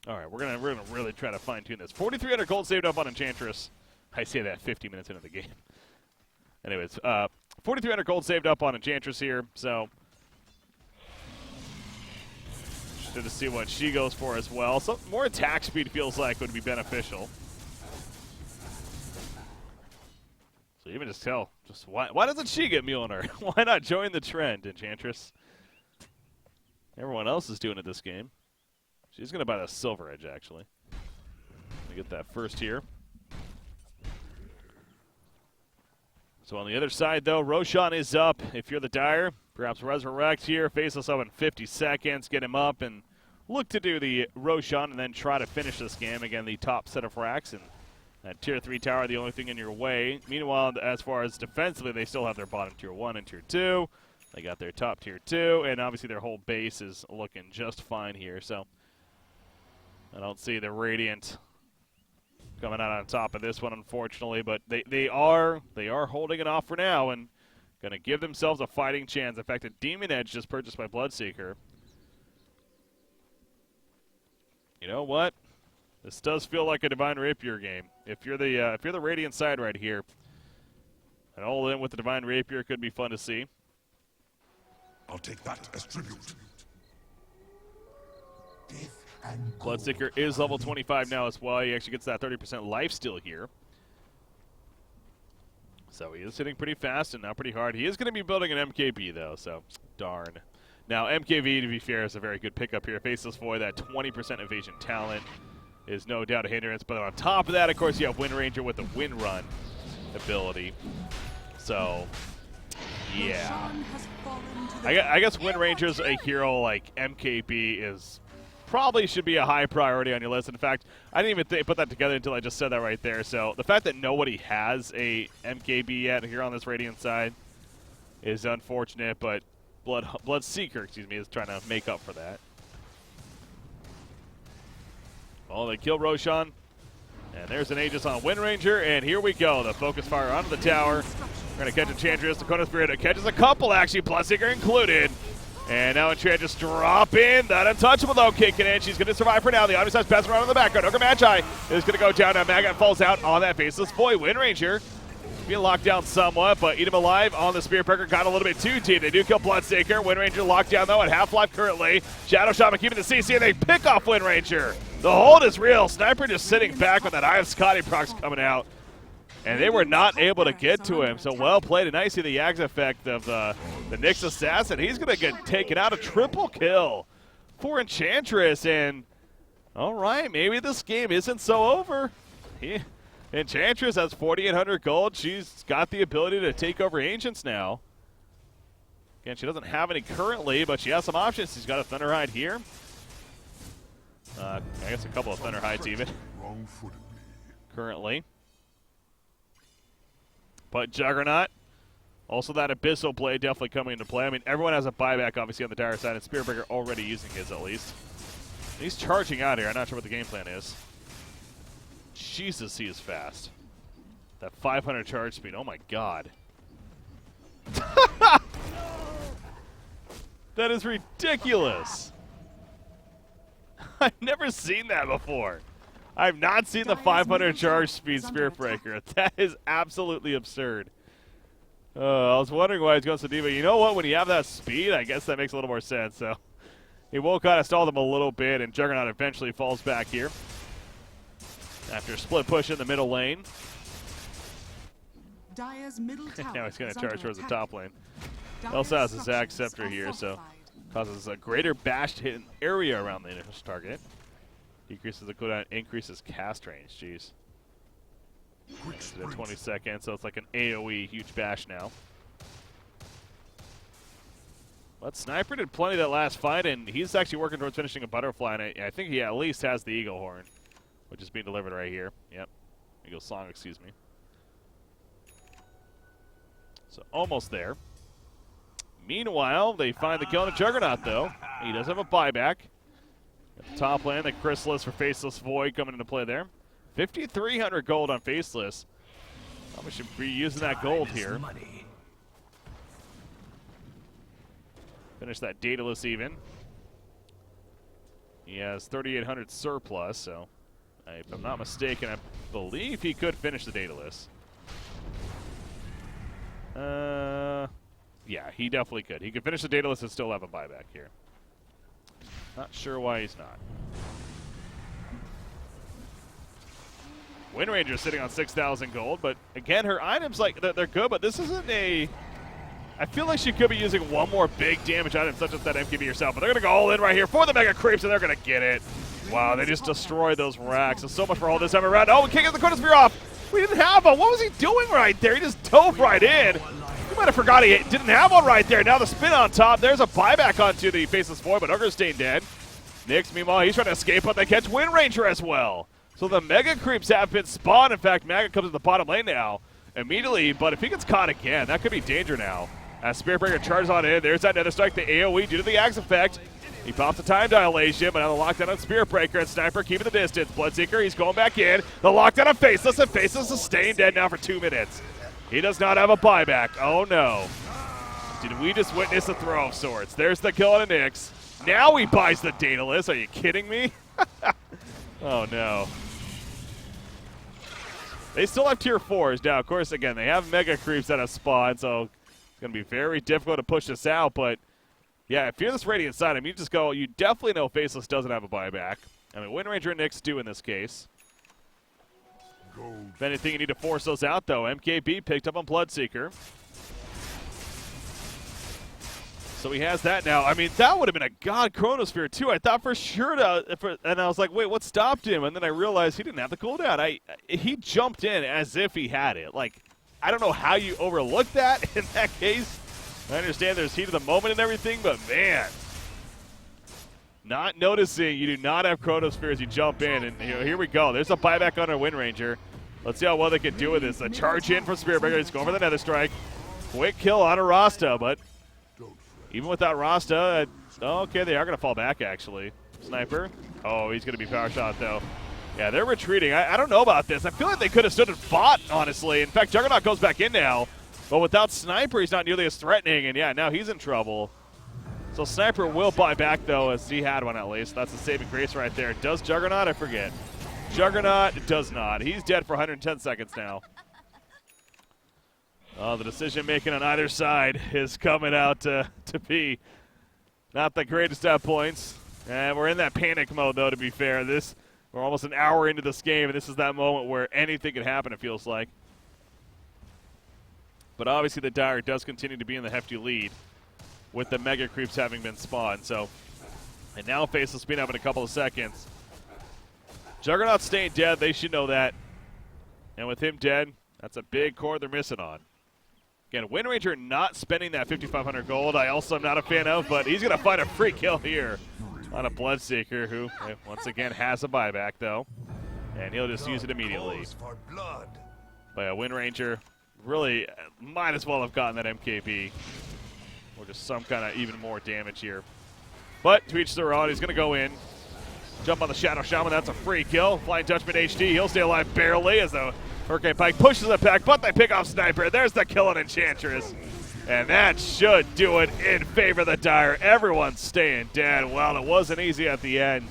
All right, we're gonna really try to fine-tune this. 4,300 gold saved up on Enchantress. I say that 50 minutes into the game. Anyways, 4,300 gold saved up on Enchantress here, so interested to see what she goes for as well. So more attack speed feels like would be beneficial. So even just tell, just why doesn't she get Mjolnir? Why not join the trend, Enchantress? Everyone else is doing it this game. She's going to buy the Silver Edge, actually. Let me get that first here. So on the other side, though, Roshan is up. If you're the Dire, perhaps resurrect here. Faceless up in 50 seconds. Get him up and look to do the Roshan and then try to finish this game. Again, the top set of racks and that Tier 3 tower, the only thing in your way. Meanwhile, as far as defensively, they still have their bottom Tier 1 and Tier 2. They got their top Tier 2, and obviously their whole base is looking just fine here. So I don't see the Radiant coming out on top of this one, unfortunately, but they are holding it off for now and going to give themselves a fighting chance. In fact, a Demon Edge just purchased by Bloodseeker. You know what? This does feel like a Divine Rapier game. If you're the Radiant side right here, and all in with the Divine Rapier could be fun to see. I'll take that as tribute. Bloodseeker is level 25 now as well. He actually gets that 30% life steal here. So he is hitting pretty fast and now pretty hard. He is going to be building an MKB, though, so darn. Now, MKV, to be fair, is a very good pickup here. Faceless Void, that 20% evasion talent is no doubt a hindrance. But on top of that, of course, you have Wind Ranger with the Wind Run ability. So, yeah. I guess Wind Ranger's a hero like MKB is probably should be a high priority on your list. In fact, I didn't even put that together until I just said that right there. So the fact that nobody has a MKB yet here on this Radiant side is unfortunate, but Bloodseeker, excuse me, is trying to make up for that. Well, they kill Roshan, And there's an Aegis on Wind Ranger, and here we go. The focus fire onto the tower. We're going to catch Enchantress. The Chrono Spirit catches a couple, actually, Bloodseeker included. And now Enchantress drop in. That Untouchable, though, kicking in. She's going to survive for now. The Omnissiah's passing around in the background. Ogre Magi is going to go down. Now Maggot falls out on that Faceless Void. Wind Ranger being locked down somewhat, but Eat him alive on the Spear Breaker got a little bit too deep. They do kill Bloodseeker. Wind Ranger locked down, though, at half-life currently. Shadow Shaman keeping the CC, and they pick off Wind Ranger. The hold is real. Sniper just sitting back with that Eye of Scotty procs coming out. And they were not able to get to him. So well played. And I see the Yags effect of the Nyx Assassin. He's going to get taken out. A triple kill for Enchantress. And all right, maybe this game isn't so over. Enchantress has 4,800 gold. She's got the ability to take over Ancients now. Again, she doesn't have any currently, but she has some options. She's got a Thunderhide here. I guess a couple of Thunderhides even currently. But Juggernaut, also that Abyssal Blade definitely coming into play. I mean, everyone has a buyback, obviously, on the dire side, and Spearbreaker already using his, at least. And he's charging out here. I'm not sure what the game plan is. Jesus, he is fast. That 500 charge speed. Oh, my God. That is ridiculous. I've never seen that before. I've not seen the 500 charge speed Spearbreaker. That is absolutely absurd. I was wondering why he's going so deep. But you know what? When you have that speed, I guess that makes a little more sense. So he will kind of stall them a little bit, and Juggernaut eventually falls back here after a split push in the middle lane. Dire's middle tower Now he's going to is charge under towards the attack. top lane. Dire's Also has a Zac structures Scepter are here, so fortified. causes a greater bashed hit area around the initial target. Decreases the cooldown, increases cast range. Jeez. At 20 seconds, so it's like an AoE huge bash now. But Sniper did plenty that last fight, and he's actually working towards finishing a Butterfly, and I think he at least has the Eagle Horn, which is being delivered right here. Yep. Eagle Song, excuse me. So almost there. Meanwhile, they find the kill on a Juggernaut, though. He does have a buyback. At the top lane, the Chrysalis for Faceless Void coming into play there. 5,300 gold on Faceless. Probably should be using that gold here. Finish that Daedalus even. He has 3,800 surplus, so if I'm not mistaken, I believe he could finish the Daedalus. Yeah, he definitely could. He could finish the Daedalus and still have a buyback here. Not sure why he's not. Wind Ranger sitting on 6,000 gold, but again, her items, like, they're good, but this isn't a... I feel like she could be using one more big damage item, such as that MKB herself, but they're going to go all in right here for the Mega Creeps, and they're going to get it. Wow, they just destroyed those racks. So much for all this time around. Oh, we can't get the Chronosphere off. We didn't have one. What was he doing right there? He just dove right in. You might have forgot he didn't have one right there. Now the spin on top. There's a buyback onto the Faceless Void, but Ogre's staying dead. Nyx, meanwhile, he's trying to escape, but they catch Wind Ranger as well. So the Mega Creeps have been spawned. In fact, Maggot comes to the bottom lane now immediately, but if he gets caught again, that could be danger now. As Spearbreaker charges on in, there's that Nether Strike, the AoE due to the Axe effect. He pops the time dilation, but now the lockdown on Spearbreaker, and Sniper keeping the distance. Bloodseeker, he's going back in. The lockdown on Faceless, and Faceless is staying dead now for 2 minutes. He does not have a buyback. Oh no. Did we just witness a throw of sorts? There's the kill on a Nyx. Now he buys the Daedalus. Are you kidding me? Oh no. They still have tier 4s. Now, of course, again, they have Mega Creeps that have spawned, so it's going to be very difficult to push this out, but yeah, if you're this Radiant side, I mean, you just go, you definitely know Faceless doesn't have a buyback. I mean, Wind Ranger and Nyx do in this case. If anything, you need to force those out, though. MKB picked up on Bloodseeker. So he has that now. I mean, that would have been a God Chronosphere, too. I thought for sure and I was like, wait, what stopped him? And then I realized he didn't have the cooldown. He jumped in as if he had it. Like, I don't know how you overlook that in that case. I understand there's heat of the moment and everything, but man, not noticing you do not have Chronosphere as you jump in. And here we go. There's a buyback on our Wind Ranger. Let's see how well they can do with this. A charge in from Spearbreaker. He's going for the Nether Strike. Quick kill on a Rasta, but even without Rasta, okay, they are going to fall back, actually. Sniper. Oh, he's going to be power shot, though. Yeah, they're retreating. I don't know about this. I feel like they could have stood and fought, honestly. In fact, Juggernaut goes back in now. But without Sniper, he's not nearly as threatening. And, yeah, now he's in trouble. So Sniper will buy back, though, as he had one at least. That's a saving grace right there. Does Juggernaut? I forget. Juggernaut does not. He's dead for 110 seconds now. Oh, the decision-making on either side is coming out to be not the greatest at points. And we're in that panic mode, though, to be fair. We're almost an hour into this game, and this is that moment where anything can happen, it feels like. But obviously the Dire does continue to be in the hefty lead with the Mega Creeps having been spawned. So, and now face will speed up in a couple of seconds. Juggernaut staying dead, they should know that. And with him dead, that's a big core they're missing on. Again, Wind Ranger not spending that 5,500 gold, I also am not a fan of, but he's going to find a free kill here on a Bloodseeker who, once again, has a buyback, though. And he'll just use it immediately. But yeah, Wind Ranger really might as well have gotten that MKB. Or just some kind of even more damage here. But to each their own, he's going to go in. Jump on the Shadow Shaman, that's a free kill. Flying Judgment HD, he'll stay alive barely as the Hurricane Pike pushes it back, but they pick off Sniper. There's the kill on Enchantress. And that should do it in favor of the Dire. Everyone's staying dead. Well, it wasn't easy at the end,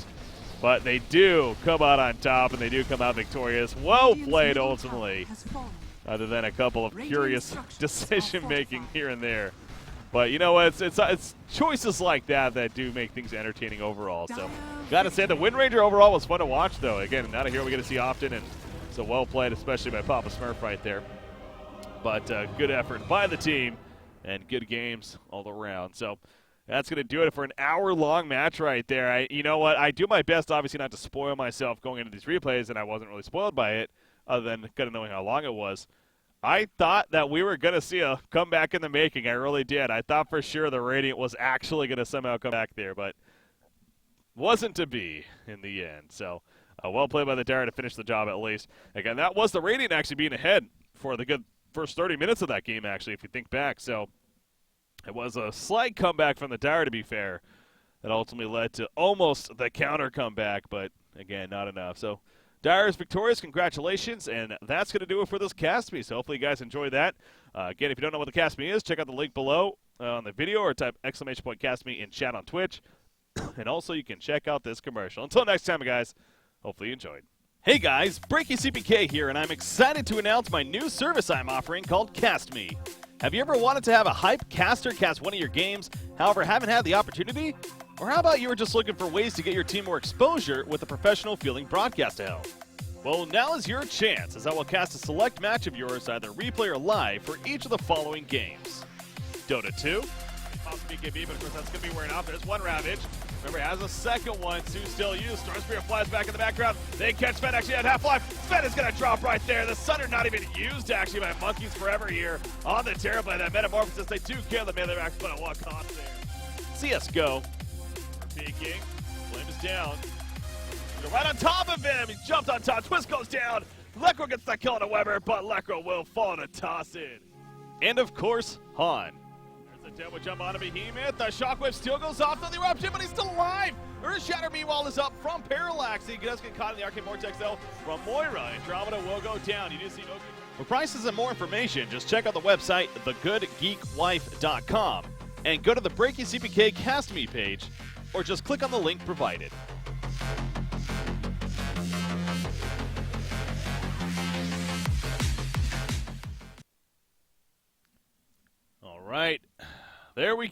but they do come out on top, and they do come out victorious. Well played, ultimately, other than a couple of curious decision-making here and there. But you know what? It's choices like that that do make things entertaining overall. So, got to say, the Wind Ranger overall was fun to watch, though. Again, not a hero we get to see often, and so well played, especially by Pappa Smurf right there. But good effort by the team. And good games all around. So that's going to do it for an hour-long match right there. You know what? I do my best, obviously, not to spoil myself going into these replays, and I wasn't really spoiled by it, other than kind of knowing how long it was. I thought that we were going to see a comeback in the making. I really did. I thought for sure the Radiant was actually going to somehow come back there, but wasn't to be in the end. So well played by the Dire to finish the job at least. Again, that was the Radiant actually being ahead for the good first 30 minutes of that game, actually, if you think back. So it was a slight comeback from the Dire, to be fair, that ultimately led to almost the counter comeback, but again, not enough. So Dire is victorious. Congratulations, and that's going to do it for this Cast Me. So hopefully you guys enjoyed that. Again, if you don't know what the Cast Me is, check out the link below on the video or type !Cast Me in chat on Twitch. And also you can check out this commercial. Until next time, guys, hopefully you enjoyed. Hey guys, Breaky CPK here, and I'm excited to announce my new service I'm offering called Cast Me. Have you ever wanted to have a hype caster cast one of your games, however haven't had the opportunity? Or how about you were just looking for ways to get your team more exposure with a professional feeling broadcast to help? Well, now is your chance, as I will cast a select match of yours, either replay or live, for each of the following games. Dota 2, possibly BKB, but of course that's going to be wearing off. There's one Ravage. Remember, has a second one, two still used. Storm Spear flies back in the background. They catch Sven actually at Half-Life. Sven is going to drop right there. The Sunder not even used, actually, by Monkeys Forever here on the Terrorblade. That Metamorphosis, they do kill the melee max, but at what cost there? CSGO. Peeking. Flame is down. They're right on top of him. He jumped on top. Twist goes down. Lekro gets that kill on a Weber, but Lekro will fall to toss it. And, of course, Han. The Dead will jump on a Behemoth. The Shockwave still goes off to the Eruption, but he's still alive. Earth Shatter, meanwhile, is up from Parallax. He does get caught in the Arcane Vortex, though, from Moira. Andromeda will go down. You do see no... For prices and more information, just check out the website, thegoodgeekwife.com, and go to the Breaky CPK Cast Me page, or just click on the link provided. All right. There we